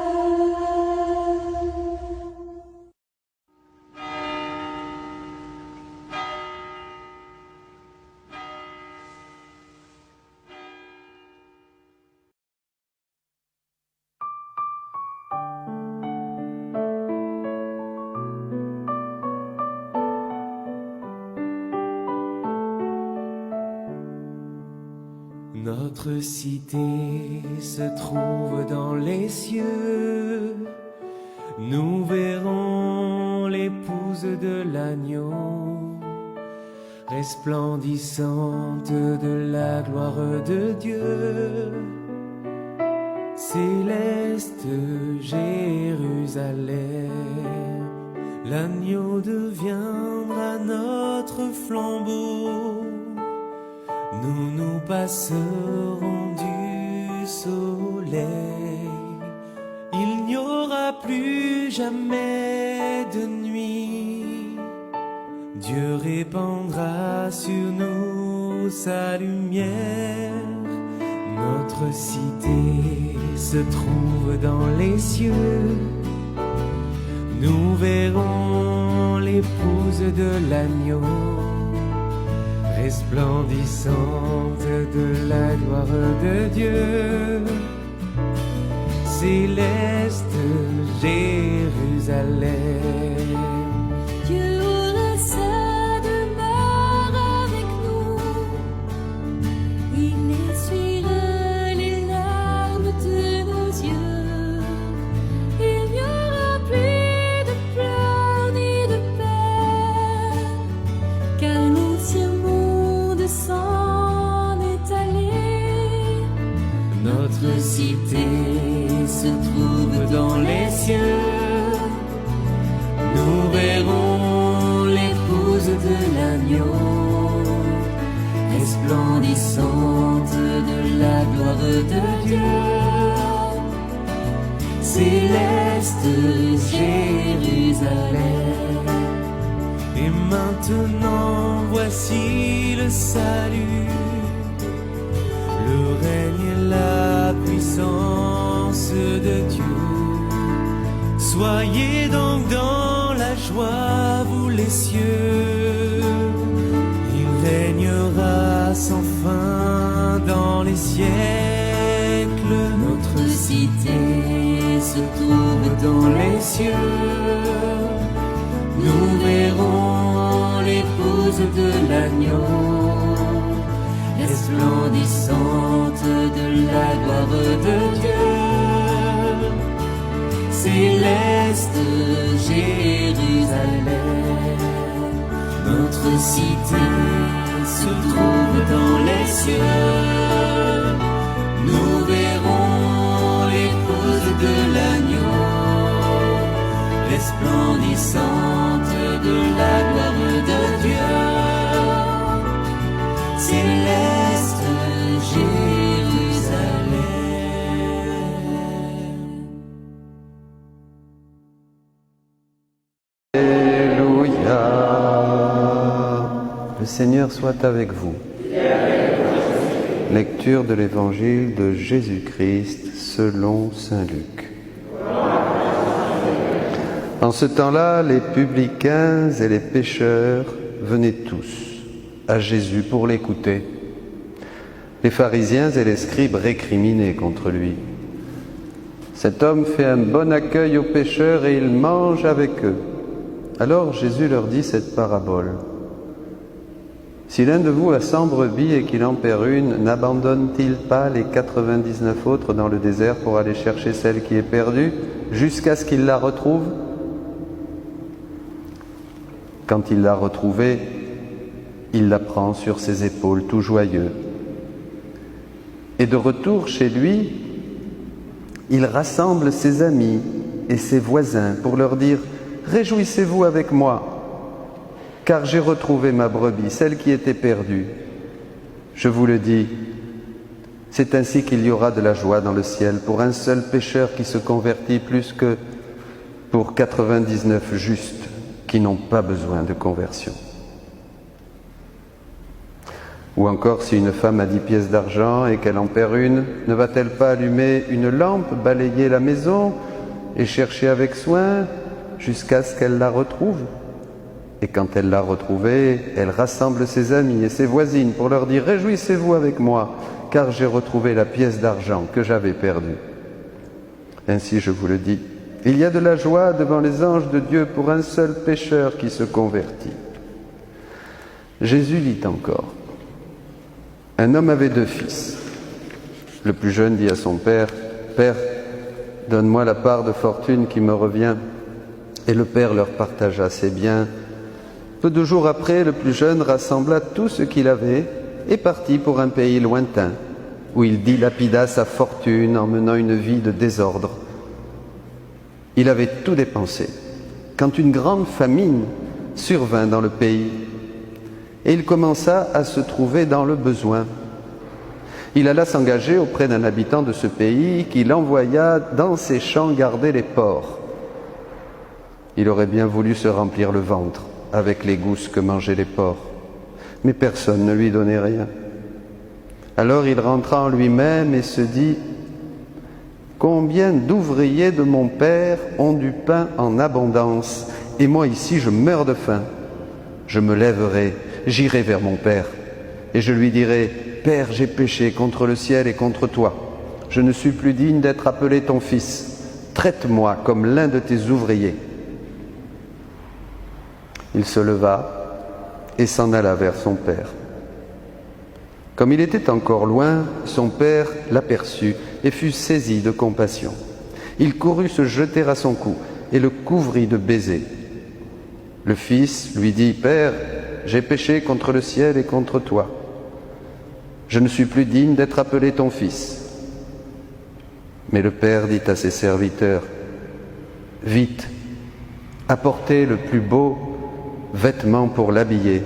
Notre cité se trouve dans les cieux, nous verrons l'épouse de l'agneau, resplendissante de la gloire de Dieu. Céleste Jérusalem, l'agneau deviendra notre flambeau. Nous nous passerons du soleil, il n'y aura plus jamais de nuit. Dieu répandra sur nous sa lumière. Notre cité se trouve dans les cieux. Nous verrons l'épouse de l'agneau, resplendissante de la gloire de Dieu. Céleste Jérusalem. Dieu aura sa demeure avec nous. Il essuiera les larmes de nos yeux. Il n'y aura plus de pleurs ni de peine, car l'ancien monde s'en est allé. Notre cité se trouve dans les cieux. Nous verrons l'épouse de l'agneau, resplendissante de la gloire de Dieu. Céleste Jérusalem. Et maintenant voici le salut, le règne et la puissance de Dieu. Soyez donc dans la joie, vous les cieux. Il régnera sans fin dans les siècles. Notre cité se trouve dans les cieux. Nous verrons l'épouse de l'agneau, resplendissante de la gloire de Dieu. Céleste Jérusalem. Notre cité se trouve dans les cieux. Nous verrons l'épouse de l'agneau, resplendissante de la gloire de Dieu. Céleste Jérusalem. Le Seigneur soit avec vous. Lecture de l'Évangile de Jésus-Christ selon saint Luc. En ce temps-là, les publicains et les pécheurs venaient tous à Jésus pour l'écouter. Les pharisiens et les scribes récriminaient contre lui. Cet homme fait un bon accueil aux pécheurs et il mange avec eux. Alors Jésus leur dit cette parabole. Si l'un de vous a 100 brebis et qu'il en perd une, n'abandonne-t-il pas les 99 autres dans le désert pour aller chercher celle qui est perdue, jusqu'à ce qu'il la retrouve? Quand il l'a retrouvée, il la prend sur ses épaules, tout joyeux. Et de retour chez lui, il rassemble ses amis et ses voisins pour leur dire « Réjouissez-vous avec moi !» car j'ai retrouvé ma brebis, celle qui était perdue. Je vous le dis, c'est ainsi qu'il y aura de la joie dans le ciel pour un seul pécheur qui se convertit plus que pour 99 justes qui n'ont pas besoin de conversion. Ou encore, si une femme a 10 pièces d'argent et qu'elle en perd une, ne va-t-elle pas allumer une lampe, balayer la maison et chercher avec soin jusqu'à ce qu'elle la retrouve? Et quand elle l'a retrouvée, elle rassemble ses amis et ses voisines pour leur dire « Réjouissez-vous avec moi, car j'ai retrouvé la pièce d'argent que j'avais perdue. » Ainsi, je vous le dis, il y a de la joie devant les anges de Dieu pour un seul pécheur qui se convertit. Jésus dit encore, un homme avait 2 fils. Le plus jeune dit à son père, « Père, donne-moi la part de fortune qui me revient. » Et le père leur partagea ses biens. Peu de jours après, le plus jeune rassembla tout ce qu'il avait et partit pour un pays lointain, où il dilapida sa fortune en menant une vie de désordre. Il avait tout dépensé, quand une grande famine survint dans le pays, et il commença à se trouver dans le besoin. Il alla s'engager auprès d'un habitant de ce pays qui l'envoya dans ses champs garder les porcs. Il aurait bien voulu se remplir le ventre avec les gousses que mangeaient les porcs, mais personne ne lui donnait rien. Alors il rentra en lui-même et se dit: combien d'ouvriers de mon père ont du pain en abondance, et moi ici je meurs de faim. Je me lèverai, j'irai vers mon père, et je lui dirai: Père, j'ai péché contre le ciel et contre toi. Je ne suis plus digne d'être appelé ton fils. Traite-moi comme l'un de tes ouvriers. Il se leva et s'en alla vers son père. Comme il était encore loin, son père l'aperçut et fut saisi de compassion. Il courut se jeter à son cou et le couvrit de baisers. Le fils lui dit: Père, j'ai péché contre le ciel et contre toi. Je ne suis plus digne d'être appelé ton fils. Mais le père dit à ses serviteurs: Vite, apportez le plus beau vêtement pour l'habiller.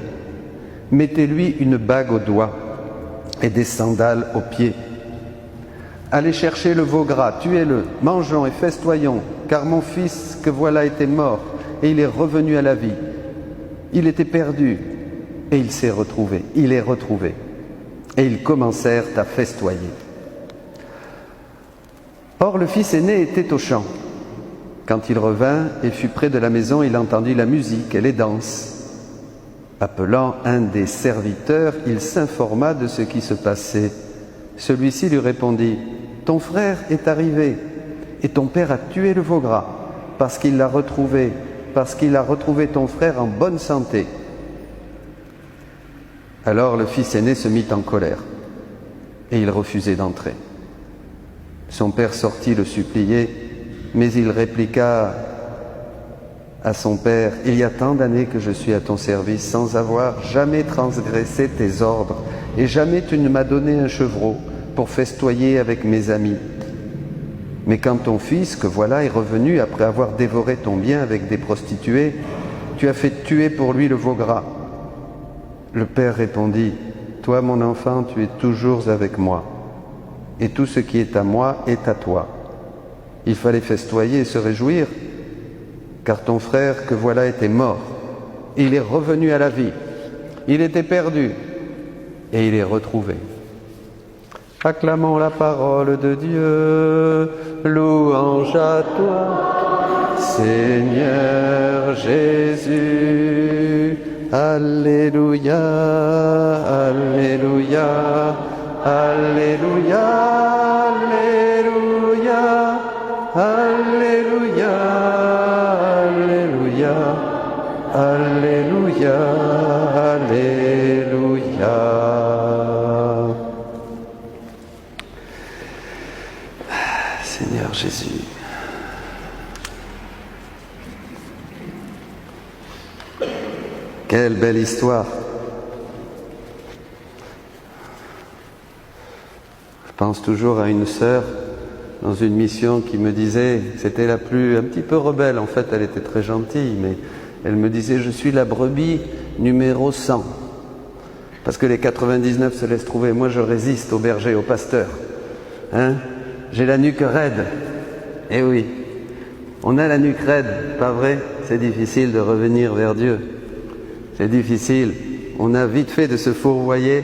Mettez-lui une bague au doigt et des sandales aux pieds. Allez chercher le veau gras, tuez-le, mangeons et festoyons, car mon fils que voilà était mort, et il est revenu à la vie. Il était perdu, et il s'est retrouvé. Il est retrouvé. Et ils commencèrent à festoyer. Or le fils aîné était au champ. Quand il revint et fut près de la maison, il entendit la musique et les danses. Appelant un des serviteurs, il s'informa de ce qui se passait. Celui-ci lui répondit: Ton frère est arrivé, et ton père a tué le veau gras, parce qu'il a retrouvé ton frère en bonne santé. Alors le fils aîné se mit en colère, et il refusait d'entrer. Son père sortit le supplier, mais il répliqua à son père: Il y a tant d'années que je suis à ton service sans avoir jamais transgressé tes ordres, et jamais tu ne m'as donné un chevreau pour festoyer avec mes amis. Mais quand ton fils, que voilà, est revenu après avoir dévoré ton bien avec des prostituées, tu as fait tuer pour lui le veau gras. Le père répondit: Toi, mon enfant, tu es toujours avec moi, et tout ce qui est à moi est à toi. Il fallait festoyer et se réjouir, car ton frère que voilà était mort, il est revenu à la vie. Il était perdu, et il est retrouvé. Acclamons la parole de Dieu, louange à toi, Seigneur Jésus. Alléluia, Alléluia, Alléluia, Alléluia, Alléluia, Alléluia, Alléluia, Alléluia. Seigneur Jésus. Quelle belle histoire. Je pense toujours à une sœur dans une mission qui me disait, c'était un petit peu rebelle, en fait elle était très gentille, mais elle me disait: je suis la brebis numéro 100, parce que les 99 se laissent trouver, moi je résiste au berger, au pasteur. Hein? J'ai la nuque raide. Eh oui, on a la nuque raide, pas vrai? C'est difficile de revenir vers Dieu. C'est difficile. On a vite fait de se fourvoyer.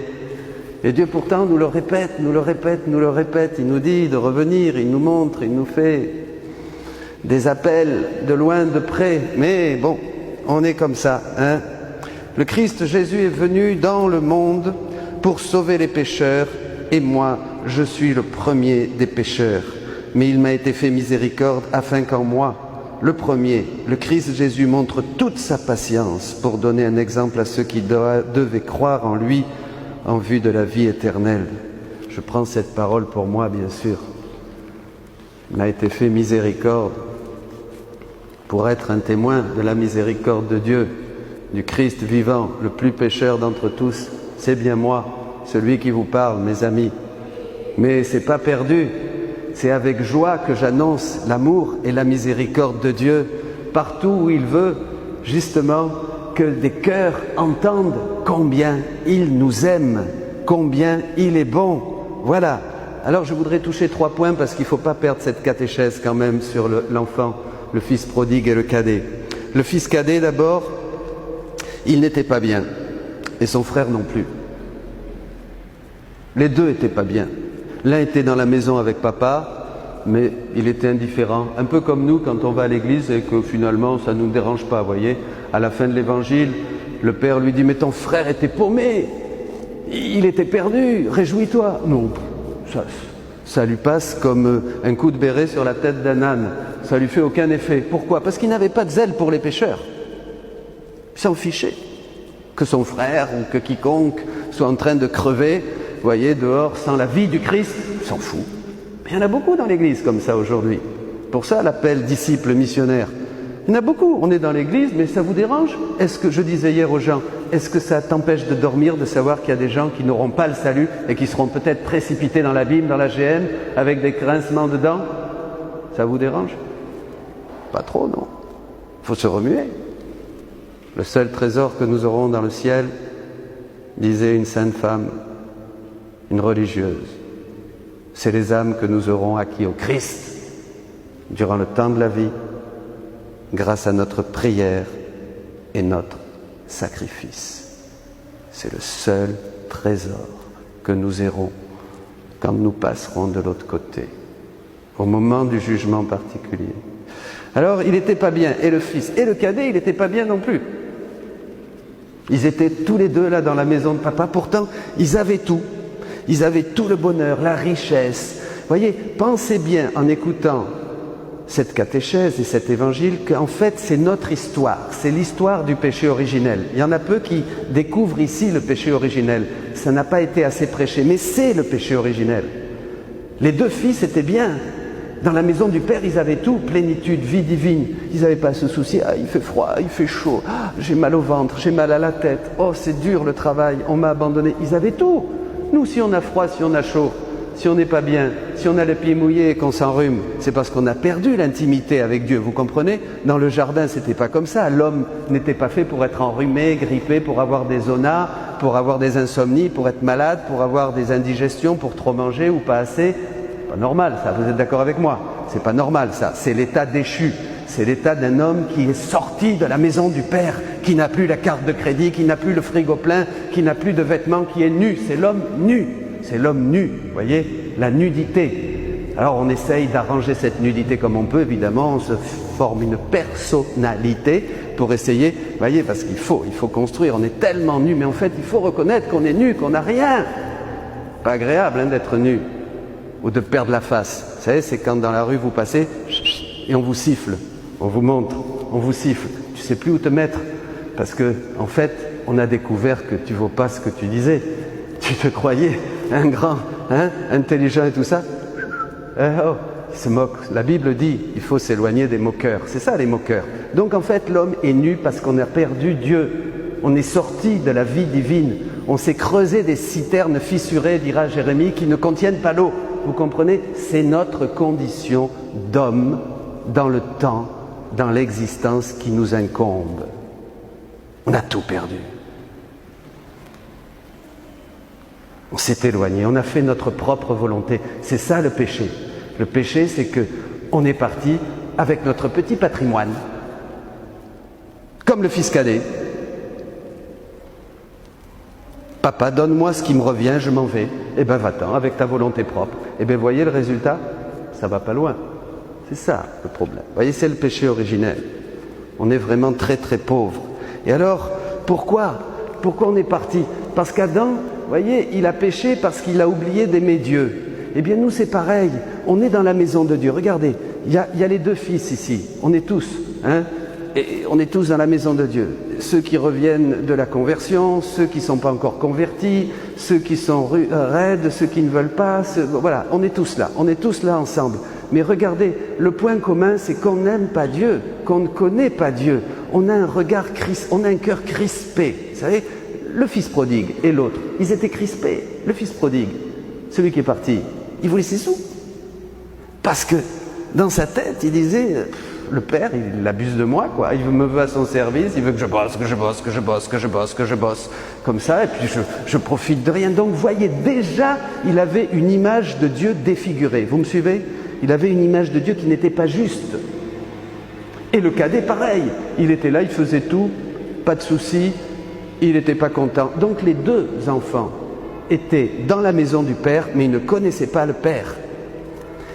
Et Dieu pourtant nous le répète, nous le répète, nous le répète. Il nous dit de revenir, il nous montre, il nous fait des appels de loin, de près. Mais bon, on est comme ça. Hein? Le Christ Jésus est venu dans le monde pour sauver les pécheurs. Et moi, je suis le premier des pécheurs. Mais il m'a été fait miséricorde afin qu'en moi, le premier, le Christ Jésus montre toute sa patience pour donner un exemple à ceux qui devaient croire en lui en vue de la vie éternelle. Je prends cette parole pour moi, bien sûr. Il m'a été fait miséricorde pour être un témoin de la miséricorde de Dieu, du Christ vivant, le plus pécheur d'entre tous. C'est bien moi, celui qui vous parle, mes amis. Mais c'est pas perdu. C'est avec joie que j'annonce l'amour et la miséricorde de Dieu partout où il veut, justement, que des cœurs entendent combien il nous aime, combien il est bon. Voilà. Alors je voudrais toucher 3 points parce qu'il ne faut pas perdre cette catéchèse quand même sur l'enfant, le fils prodigue et le cadet. Le fils cadet d'abord, il n'était pas bien, et son frère non plus. Les deux n'étaient pas bien. L'un était dans la maison avec papa, mais il était indifférent. Un peu comme nous quand on va à l'église et que finalement ça ne nous dérange pas, vous voyez. À la fin de l'évangile, le père lui dit « Mais ton frère était paumé, il était perdu, réjouis-toi ». Non, ça lui passe comme un coup de béret sur la tête d'un âne. Ça lui fait aucun effet. Pourquoi? Parce qu'il n'avait pas de zèle pour les pécheurs. Il s'en fichait. Que son frère ou que quiconque soit en train de crever, vous voyez, dehors, sans la vie du Christ, il s'en fout. Mais il y en a beaucoup dans l'église comme ça aujourd'hui. Pour ça, l'appel disciple missionnaire. Il y en a beaucoup. On est dans l'église, mais ça vous dérange? Est-ce que, je disais hier aux gens, est-ce que ça t'empêche de dormir, de savoir qu'il y a des gens qui n'auront pas le salut et qui seront peut-être précipités dans l'abîme, dans la géhenne, avec des grincements de dents? Ça vous dérange? Pas trop, non. Il faut se remuer. Le seul trésor que nous aurons dans le ciel, disait une sainte femme, une religieuse, c'est les âmes que nous aurons acquis au Christ durant le temps de la vie, grâce à notre prière et notre sacrifice. C'est le seul trésor que nous aurons quand nous passerons de l'autre côté, au moment du jugement particulier. Alors, il n'était pas bien, et le fils, et le cadet, il n'était pas bien non plus. Ils étaient tous les deux là dans la maison de papa, pourtant, ils avaient tout. Ils avaient tout le bonheur, la richesse. Vous voyez, pensez bien en écoutant cette catéchèse et cet évangile qu'en fait, c'est notre histoire. C'est l'histoire du péché originel. Il y en a peu qui découvrent ici le péché originel. Ça n'a pas été assez prêché, mais c'est le péché originel. Les deux fils étaient bien. Dans la maison du Père, ils avaient tout, plénitude, vie divine. Ils n'avaient pas à se soucier, ah, il fait froid, il fait chaud, ah, j'ai mal au ventre, j'ai mal à la tête, oh, c'est dur le travail, on m'a abandonné. Ils avaient tout. Nous, si on a froid, si on a chaud, si on n'est pas bien, si on a les pieds mouillés et qu'on s'enrhume, c'est parce qu'on a perdu l'intimité avec Dieu, vous comprenez? Dans le jardin, c'était pas comme ça. L'homme n'était pas fait pour être enrhumé, grippé, pour avoir des zonas, pour avoir des insomnies, pour être malade, pour avoir des indigestions, pour trop manger ou pas assez. C'est pas normal, ça, vous êtes d'accord avec moi? C'est pas normal, ça. C'est l'état déchu. C'est l'état d'un homme qui est sorti de la maison du Père, qui n'a plus la carte de crédit, qui n'a plus le frigo plein, qui n'a plus de vêtements, qui est nu. C'est l'homme nu. C'est l'homme nu, vous voyez, la nudité. Alors on essaye d'arranger cette nudité comme on peut, évidemment, on se forme une personnalité pour essayer, vous voyez, parce qu'il faut construire, on est tellement nu, mais en fait il faut reconnaître qu'on est nu, qu'on n'a rien. Pas agréable hein, d'être nu, ou de perdre la face. Vous savez, c'est quand dans la rue vous passez, et on vous siffle. On vous montre, on vous siffle. Tu ne sais plus où te mettre. Parce que, en fait, on a découvert que tu ne vaux pas ce que tu disais. Tu te croyais un grand, intelligent et tout ça. Oh, il se moque. La Bible dit, il faut s'éloigner des moqueurs. C'est ça, les moqueurs. Donc, en fait, l'homme est nu parce qu'on a perdu Dieu. On est sorti de la vie divine. On s'est creusé des citernes fissurées, dira Jérémie, qui ne contiennent pas l'eau. Vous comprenez? C'est notre condition d'homme dans le temps, dans l'existence qui nous incombe. On a tout perdu. On s'est éloigné, on a fait notre propre volonté. C'est ça le péché. Le péché, c'est que on est parti avec notre petit patrimoine, comme le fils cadet. Papa, donne-moi ce qui me revient, je m'en vais. Eh bien, va-t'en, avec ta volonté propre. Eh bien, voyez le résultat? Ça va pas loin. C'est ça le problème. Vous voyez, c'est le péché originel. On est vraiment très très pauvre. Et alors, pourquoi on est parti? Parce qu'Adam, vous voyez, il a péché parce qu'il a oublié d'aimer Dieu. Eh bien, nous, c'est pareil. On est dans la maison de Dieu. Regardez, il y a les deux fils ici. On est tous, et on est tous dans la maison de Dieu. Ceux qui reviennent de la conversion, ceux qui ne sont pas encore convertis, ceux qui sont raides, ceux qui ne veulent pas. Voilà, on est tous là ensemble. Mais regardez, le point commun, c'est qu'on n'aime pas Dieu, qu'on ne connaît pas Dieu. On a un on a un cœur crispé. Vous savez, le fils prodigue et l'autre, ils étaient crispés. Le fils prodigue, celui qui est parti, il voulait ses sous. Parce que dans sa tête, il disait, le père, il abuse de moi, quoi. Il me veut à son service, il veut que je bosse, comme ça, et puis je profite de rien. Donc, vous voyez, déjà, il avait une image de Dieu défigurée. Vous me suivez? Il avait une image de Dieu qui n'était pas juste. Et le cadet, pareil, il était là, il faisait tout, pas de souci, il n'était pas content. Donc les deux enfants étaient dans la maison du père, mais ils ne connaissaient pas le père.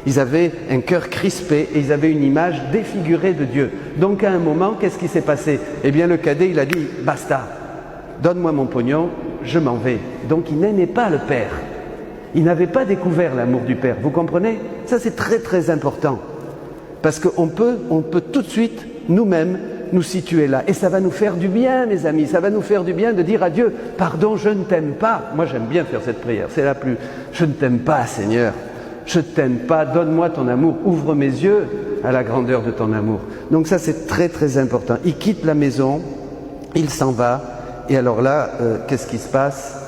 Ils avaient un cœur crispé et ils avaient une image défigurée de Dieu. Donc à un moment, qu'est-ce qui s'est passé? Eh bien le cadet, il a dit, basta, donne-moi mon pognon, je m'en vais. Donc il n'aimait pas le père. Il n'avait pas découvert l'amour du père, vous comprenez? Ça c'est très très important. Parce qu'on peut tout de suite, nous-mêmes, nous situer là. Et ça va nous faire du bien, mes amis, ça va nous faire du bien de dire à Dieu, pardon, je ne t'aime pas. Moi j'aime bien faire cette prière, c'est la plus... Je ne t'aime pas, Seigneur. Je ne t'aime pas, donne-moi ton amour, ouvre mes yeux à la grandeur de ton amour. Donc ça c'est très très important. Il quitte la maison, il s'en va, et alors là, qu'est-ce qui se passe?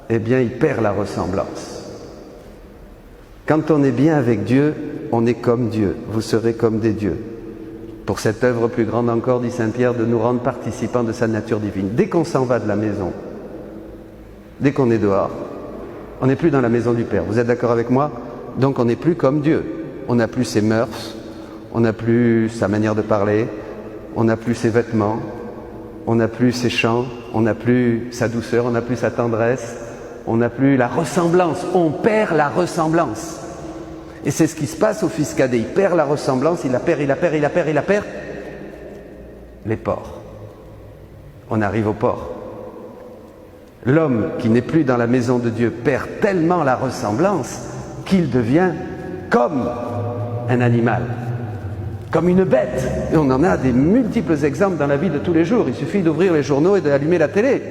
Eh bien, il perd la ressemblance. Quand on est bien avec Dieu, on est comme Dieu, vous serez comme des dieux. Pour cette œuvre plus grande encore, dit Saint Pierre, de nous rendre participants de sa nature divine. Dès qu'on s'en va de la maison, dès qu'on est dehors, on n'est plus dans la maison du Père. Vous êtes d'accord avec moi? Donc on n'est plus comme Dieu. On n'a plus ses mœurs, on n'a plus sa manière de parler, on n'a plus ses vêtements, on n'a plus ses chants, on n'a plus sa douceur, on n'a plus sa tendresse, on n'a plus la ressemblance. On perd la ressemblance. Et c'est ce qui se passe au fils cadet. Il perd la ressemblance, il la perd. Les porcs. On arrive au porc. L'homme qui n'est plus dans la maison de Dieu perd tellement la ressemblance qu'il devient comme un animal, comme une bête. Et on en a des multiples exemples dans la vie de tous les jours. Il suffit d'ouvrir les journaux et d'allumer la télé.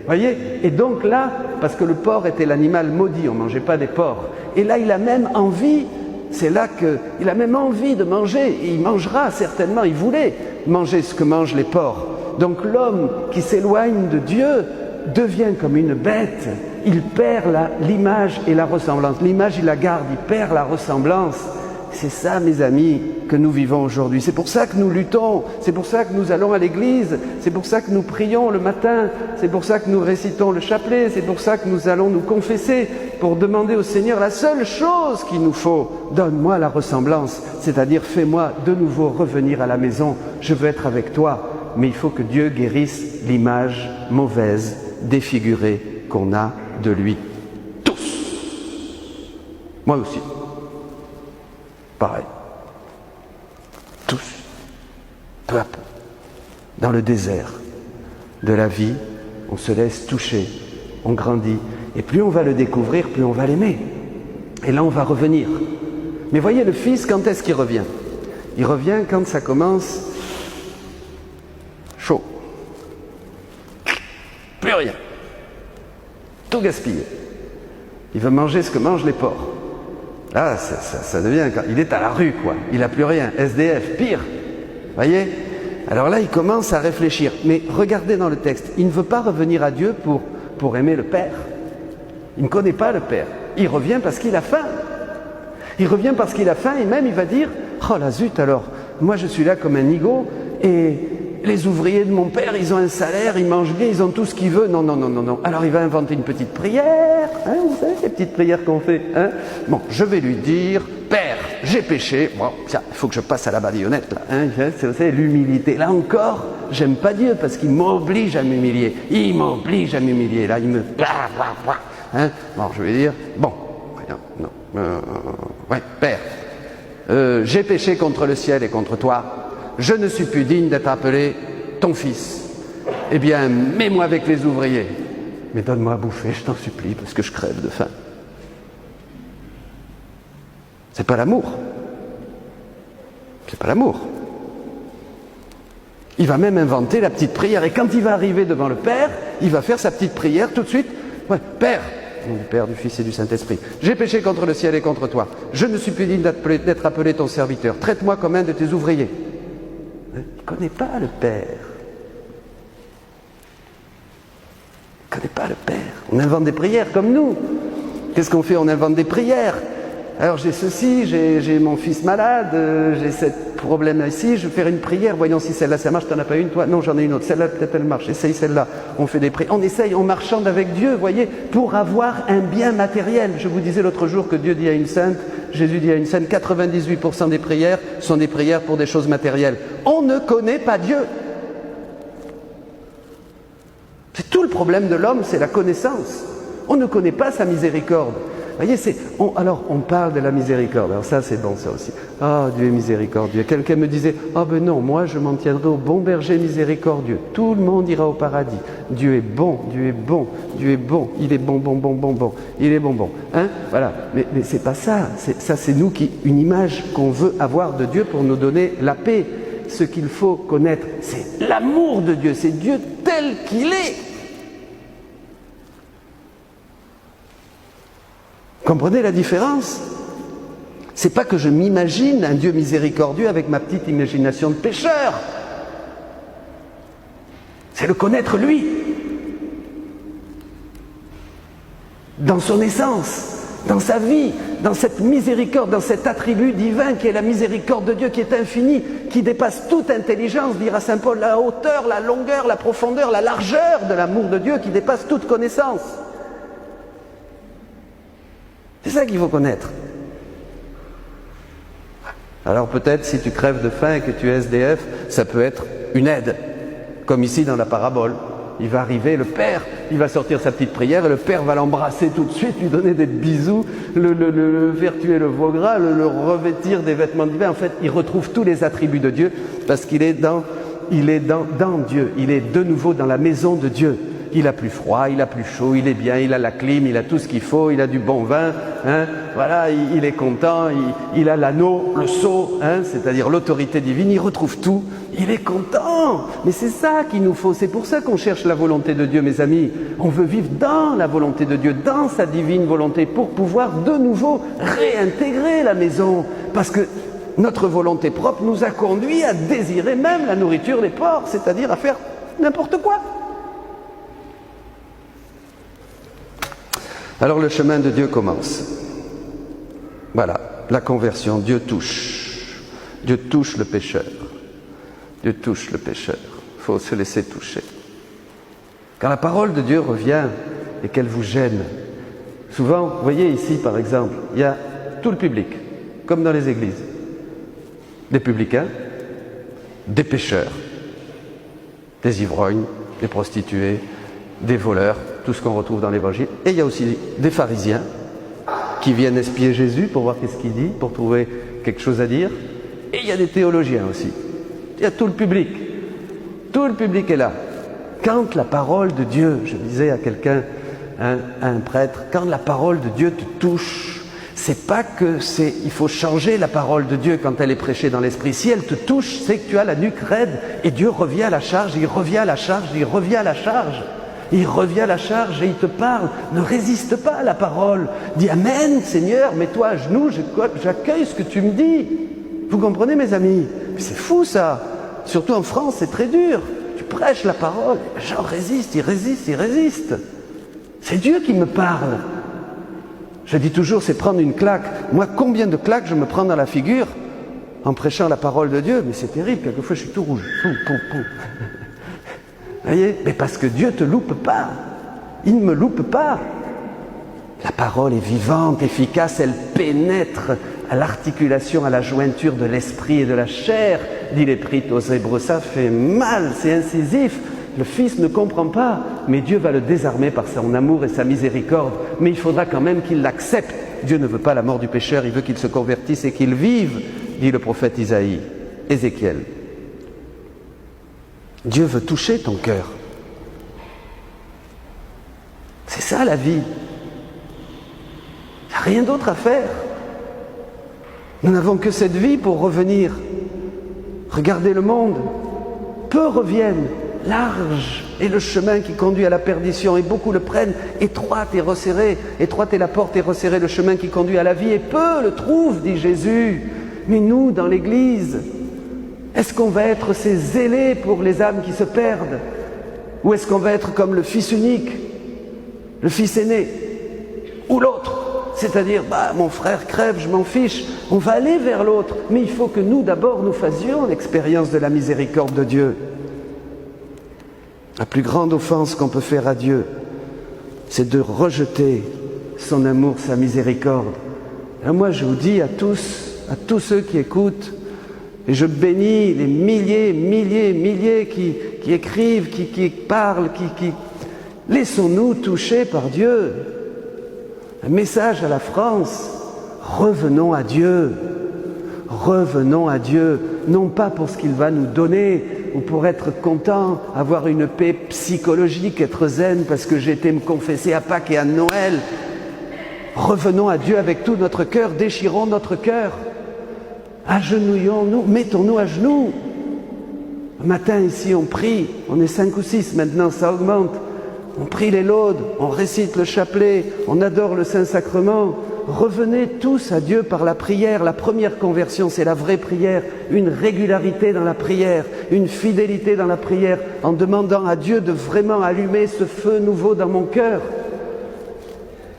Voyez? Et donc là, parce que le porc était l'animal maudit, on ne mangeait pas des porcs. Et là, il a même envie, c'est là qu'il a même envie de manger. Et il mangera certainement, il voulait manger ce que mangent les porcs. Donc l'homme qui s'éloigne de Dieu devient comme une bête. Il perd l'image et la ressemblance. L'image, il la garde, il perd la ressemblance. C'est ça, mes amis, que nous vivons aujourd'hui. C'est pour ça que nous luttons, c'est pour ça que nous allons à l'église, c'est pour ça que nous prions le matin, c'est pour ça que nous récitons le chapelet, c'est pour ça que nous allons nous confesser, pour demander au Seigneur la seule chose qu'il nous faut. Donne-moi la ressemblance, c'est-à-dire fais-moi de nouveau revenir à la maison, je veux être avec toi. Mais il faut que Dieu guérisse l'image mauvaise, défigurée qu'on a de lui. Tous. Moi aussi. Pareil. Tous. Peu à peu. Dans le désert de la vie, on se laisse toucher, on grandit. Et plus on va le découvrir, plus on va l'aimer. Et là, on va revenir. Mais voyez, le Fils, quand est-ce qu'il revient? Il revient quand ça commence chaud. Plus rien. Tout gaspillé. Il veut manger ce que mangent les porcs. Là, ça devient... Il est à la rue, quoi. Il n'a plus rien. SDF, pire. Voyez? Alors là, il commence à réfléchir. Mais regardez dans le texte. Il ne veut pas revenir à Dieu pour aimer le Père. Il ne connaît pas le Père. Il revient parce qu'il a faim. Il revient parce qu'il a faim et même il va dire « Oh la zut alors, moi je suis là comme un nigaud et les ouvriers de mon père, ils ont un salaire, ils mangent bien, ils ont tout ce qu'ils veulent. Non, non, non, non, non. Alors il va inventer une petite prière. Hein, vous savez les petites prières qu'on fait, hein? Bon, je vais lui dire « Père, j'ai péché. Bon, tiens, il faut que je passe à la badillonnette, là. Hein, c'est l'humilité. Là encore, j'aime pas Dieu parce qu'il m'oblige à m'humilier. Il m'oblige à m'humilier. Là, il me... Hein? Bon, je vais dire « Bon, non. Ouais, Père, j'ai péché contre le ciel et contre toi. Je ne suis plus digne d'être appelé ton fils. Eh bien, mets-moi avec les ouvriers. Mais donne-moi à bouffer, je t'en supplie, parce que je crève de faim. » C'est pas l'amour. C'est pas l'amour. Il va même inventer la petite prière. Et quand il va arriver devant le Père, il va faire sa petite prière tout de suite. Ouais, Père, du Père, du Fils et du Saint-Esprit. J'ai péché contre le ciel et contre toi. Je ne suis plus digne d'être appelé ton serviteur. Traite-moi comme un de tes ouvriers. Il ne connaît pas le Père. Il ne connaît pas le Père. On invente des prières comme nous. Qu'est-ce qu'on fait? On invente des prières. Alors j'ai ceci, j'ai mon fils malade, j'ai cette problème ici, je vais faire une prière, voyons si celle-là ça marche, t'en as pas une toi? Non, j'en ai une autre, celle-là peut-être elle marche, essaye celle-là. On fait des prières, on essaye, on marchande avec Dieu, voyez, pour avoir un bien matériel. Je vous disais l'autre jour que Dieu dit à une sainte, Jésus dit à une sainte, 98% des prières sont des prières pour des choses matérielles. On ne connaît pas Dieu. C'est tout le problème de l'homme, c'est la connaissance. On ne connaît pas sa miséricorde. Vous voyez, alors on parle de la miséricorde. Alors ça, c'est bon, ça aussi. Ah, Dieu est miséricordieux. Quelqu'un me disait, ah ben non, moi je m'en tiendrai au bon berger miséricordieux. Tout le monde ira au paradis. Dieu est bon, Dieu est bon, Dieu est bon. Il est bon, bon, bon, bon, bon. Il est bon, bon. Hein? Voilà. Mais c'est pas ça. Ça, c'est nous une image qu'on veut avoir de Dieu pour nous donner la paix. Ce qu'il faut connaître, c'est l'amour de Dieu. C'est Dieu tel qu'il est. Comprenez la différence? C'est pas que je m'imagine un Dieu miséricordieux avec ma petite imagination de pécheur. C'est le connaître lui. Dans son essence, dans sa vie, dans cette miséricorde, dans cet attribut divin qui est la miséricorde de Dieu, qui est infinie, qui dépasse toute intelligence, dira saint Paul, la hauteur, la longueur, la profondeur, la largeur de l'amour de Dieu, qui dépasse toute connaissance. C'est ça qu'il faut connaître. Alors peut-être si tu crèves de faim et que tu es SDF, ça peut être une aide. Comme ici dans la parabole. Il va arriver, le père, il va sortir sa petite prière et le père va l'embrasser tout de suite, lui donner des bisous, le faire tuer le veau gras, le revêtir des vêtements divins. En fait, il retrouve tous les attributs de Dieu parce qu'il est dans Dieu. Il est de nouveau dans la maison de Dieu. Il a plus froid, il a plus chaud, il est bien, il a la clim, il a tout ce qu'il faut, il a du bon vin, hein, voilà, il est content, il a l'anneau, le sceau, hein, c'est-à-dire l'autorité divine, il retrouve tout, il est content. Mais c'est ça qu'il nous faut, c'est pour ça qu'on cherche la volonté de Dieu, mes amis. On veut vivre dans la volonté de Dieu, dans sa divine volonté, pour pouvoir de nouveau réintégrer la maison, parce que notre volonté propre nous a conduit à désirer même la nourriture des porcs, c'est-à-dire à faire n'importe quoi. Alors le chemin de Dieu commence. Voilà, la conversion, Dieu touche. Dieu touche le pécheur. Dieu touche le pécheur. Il faut se laisser toucher. Quand la parole de Dieu revient et qu'elle vous gêne, souvent, vous voyez ici par exemple, il y a tout le public, comme dans les églises. Des publicains, des pécheurs, des ivrognes, des prostituées, des voleurs, tout ce qu'on retrouve dans l'évangile. Et il y a aussi des pharisiens qui viennent espier Jésus pour voir qu'est-ce qu'il dit, pour trouver quelque chose à dire. Et il y a des théologiens aussi. Il y a tout le public. Tout le public est là. Quand la parole de Dieu, je disais à quelqu'un, un prêtre, quand la parole de Dieu te touche, c'est pas que il faut changer la parole de Dieu quand elle est prêchée dans l'esprit. Si elle te touche, c'est que tu as la nuque raide et Dieu revient à la charge, il revient à la charge, il revient à la charge. Il revient à la charge et il te parle. Ne résiste pas à la parole. Dis Amen, Seigneur, mets-toi à genoux, j'accueille ce que tu me dis. Vous comprenez, mes amis? C'est fou ça. Surtout en France, c'est très dur. Tu prêches la parole, les gens résistent, ils résistent, ils résistent. C'est Dieu qui me parle. Je dis toujours, c'est prendre une claque. Moi, combien de claques je me prends dans la figure en prêchant la parole de Dieu? Mais c'est terrible, quelquefois je suis tout rouge. Pou, pou, pou. Voyez, mais parce que Dieu ne te loupe pas. Il ne me loupe pas. La parole est vivante, efficace, elle pénètre à l'articulation, à la jointure de l'esprit et de la chair, dit l'Épître aux Hébreux. Ça fait mal, c'est incisif. Le Fils ne comprend pas, mais Dieu va le désarmer par son amour et sa miséricorde. Mais il faudra quand même qu'il l'accepte. Dieu ne veut pas la mort du pécheur, il veut qu'il se convertisse et qu'il vive, dit le prophète Ézéchiel. Dieu veut toucher ton cœur. C'est ça la vie. Il n'y a rien d'autre à faire. Nous n'avons que cette vie pour revenir. Regardez le monde. Peu reviennent. Large est le chemin qui conduit à la perdition et beaucoup le prennent. Étroite et resserrée. Étroite est la porte et resserré le chemin qui conduit à la vie et peu le trouvent, dit Jésus. Mais nous, dans l'Église, est-ce qu'on va être ces zélés pour les âmes qui se perdent? Ou est-ce qu'on va être comme le fils unique, le fils aîné? Ou l'autre, c'est-à-dire, mon frère crève, je m'en fiche, on va aller vers l'autre, mais il faut que nous, d'abord, nous fassions l'expérience de la miséricorde de Dieu. La plus grande offense qu'on peut faire à Dieu, c'est de rejeter son amour, sa miséricorde. Alors moi, je vous dis à tous ceux qui écoutent, et je bénis les milliers qui écrivent, qui parlent, laissons-nous toucher par Dieu. Un message à la France, revenons à Dieu, non pas pour ce qu'il va nous donner, ou pour être content, avoir une paix psychologique, être zen parce que j'ai été me confesser à Pâques et à Noël. Revenons à Dieu avec tout notre cœur, déchirons notre cœur, agenouillons-nous, mettons-nous à genoux. Un matin ici on prie, on est 5 ou 6 maintenant, ça augmente. On prie les laudes, on récite le chapelet, on adore le Saint-Sacrement. Revenez tous à Dieu par la prière. La première conversion, c'est la vraie prière. Une régularité dans la prière, une fidélité dans la prière, en demandant à Dieu de vraiment allumer ce feu nouveau dans mon cœur.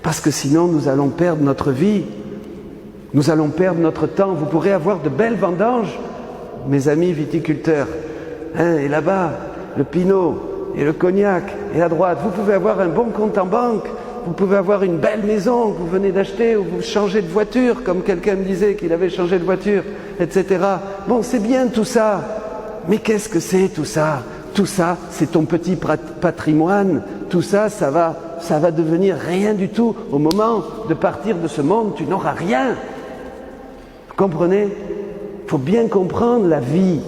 Parce que sinon, nous allons perdre notre vie, nous allons perdre notre temps. Vous pourrez avoir de belles vendanges, mes amis viticulteurs. Et là-bas, le pinot et le cognac, et à droite, vous pouvez avoir un bon compte en banque, vous pouvez avoir une belle maison que vous venez d'acheter, ou vous changez de voiture, comme quelqu'un me disait qu'il avait changé de voiture, etc. Bon, c'est bien tout ça, mais qu'est-ce que c'est tout ça? Tout ça, c'est ton petit patrimoine, tout ça, ça va devenir rien du tout. Au moment de partir de ce monde, tu n'auras rien. Vous comprenez? Il faut bien comprendre la vie,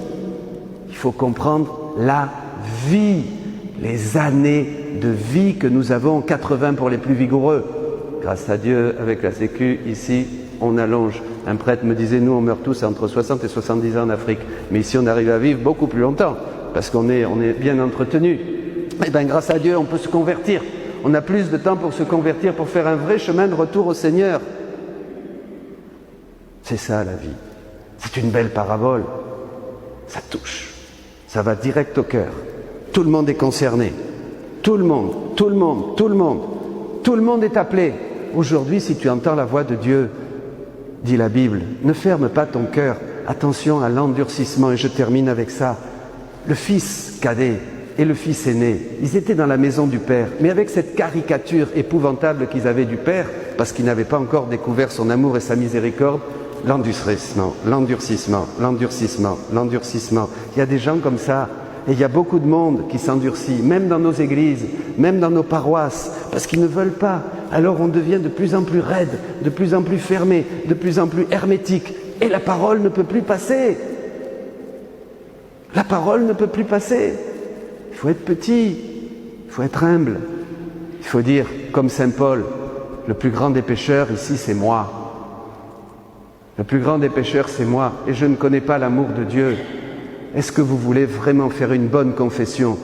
il faut comprendre la vie. Les années de vie que nous avons, 80 pour les plus vigoureux. Grâce à Dieu, avec la Sécu, ici, on allonge. Un prêtre me disait, nous on meurt tous entre 60 et 70 ans en Afrique. Mais ici on arrive à vivre beaucoup plus longtemps, parce qu'on est bien entretenu. Et bien grâce à Dieu, on peut se convertir. On a plus de temps pour se convertir, pour faire un vrai chemin de retour au Seigneur. C'est ça la vie. C'est une belle parabole. Ça touche. Ça va direct au cœur. Tout le monde est concerné. Tout le monde est appelé. Aujourd'hui, si tu entends la voix de Dieu, dit la Bible, ne ferme pas ton cœur. Attention à l'endurcissement. Et je termine avec ça. Le fils cadet et le fils aîné, ils étaient dans la maison du Père, mais avec cette caricature épouvantable qu'ils avaient du Père, parce qu'ils n'avaient pas encore découvert son amour et sa miséricorde, l'endurcissement. Il y a des gens comme ça. Et il y a beaucoup de monde qui s'endurcit, même dans nos églises, même dans nos paroisses, parce qu'ils ne veulent pas. Alors on devient de plus en plus raide, de plus en plus fermé, de plus en plus hermétique. Et la parole ne peut plus passer. La parole ne peut plus passer. Il faut être petit, il faut être humble. Il faut dire, comme saint Paul, le plus grand des pécheurs ici, c'est moi. Le plus grand des pécheurs, c'est moi. Et je ne connais pas l'amour de Dieu. Est-ce que vous voulez vraiment faire une bonne confession?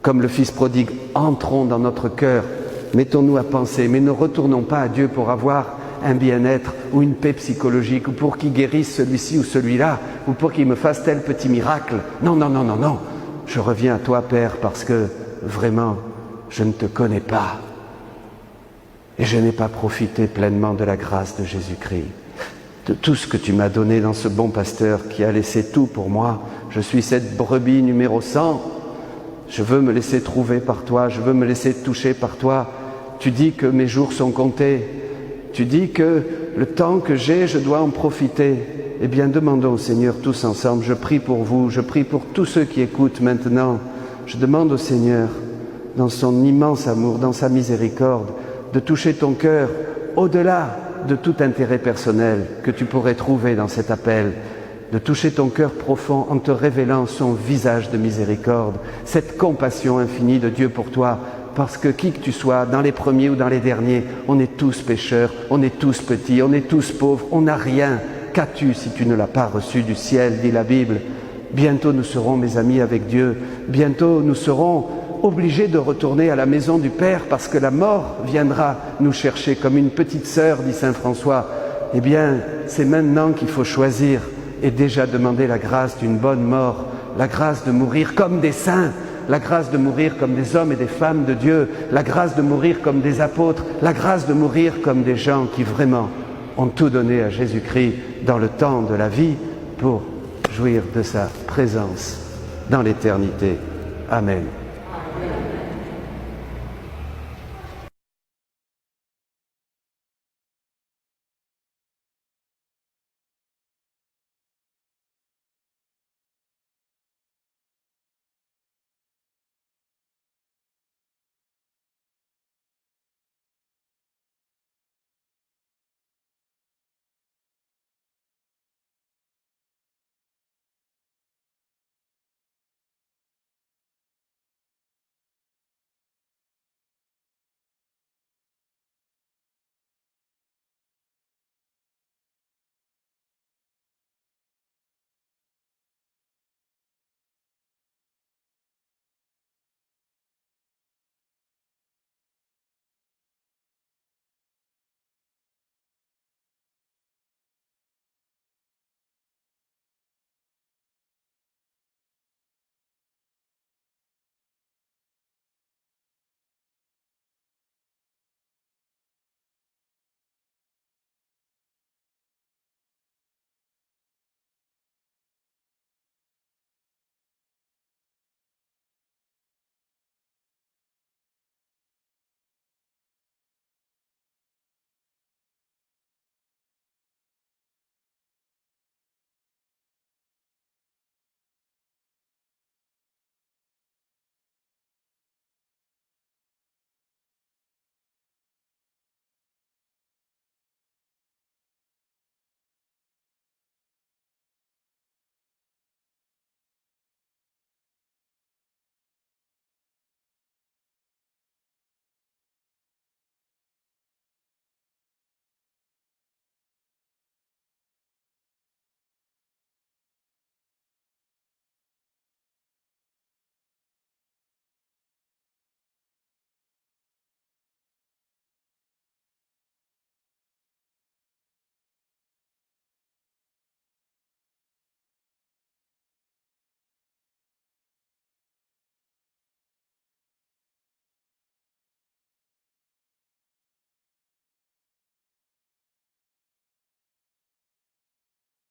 Comme le Fils prodigue, entrons dans notre cœur, mettons-nous à penser, mais ne retournons pas à Dieu pour avoir un bien-être ou une paix psychologique, ou pour qu'il guérisse celui-ci ou celui-là, ou pour qu'il me fasse tel petit miracle. Non. Je reviens à toi, Père, parce que vraiment, je ne te connais pas. Et je n'ai pas profité pleinement de la grâce de Jésus-Christ. De tout ce que tu m'as donné dans ce bon pasteur qui a laissé tout pour moi. Je suis cette brebis numéro 100. Je veux me laisser trouver par toi, je veux me laisser toucher par toi. Tu dis que mes jours sont comptés. Tu dis que le temps que j'ai, je dois en profiter. Eh bien, demandons au Seigneur tous ensemble. Je prie pour vous, je prie pour tous ceux qui écoutent maintenant. Je demande au Seigneur, dans son immense amour, dans sa miséricorde, de toucher ton cœur au-delà de tout intérêt personnel que tu pourrais trouver dans cet appel, de toucher ton cœur profond en te révélant son visage de miséricorde, cette compassion infinie de Dieu pour toi, parce que qui que tu sois, dans les premiers ou dans les derniers, on est tous pécheurs, on est tous petits, on est tous pauvres, on n'a rien. Qu'as-tu si tu ne l'as pas reçu du ciel, dit la Bible? Bientôt nous serons, mes amis, avec Dieu. Bientôt nous serons obligés de retourner à la maison du Père parce que la mort viendra nous chercher comme une petite sœur, dit saint François. Eh bien, c'est maintenant qu'il faut choisir et déjà demander la grâce d'une bonne mort, la grâce de mourir comme des saints, la grâce de mourir comme des hommes et des femmes de Dieu, la grâce de mourir comme des apôtres, la grâce de mourir comme des gens qui vraiment ont tout donné à Jésus-Christ dans le temps de la vie pour jouir de sa présence dans l'éternité. Amen.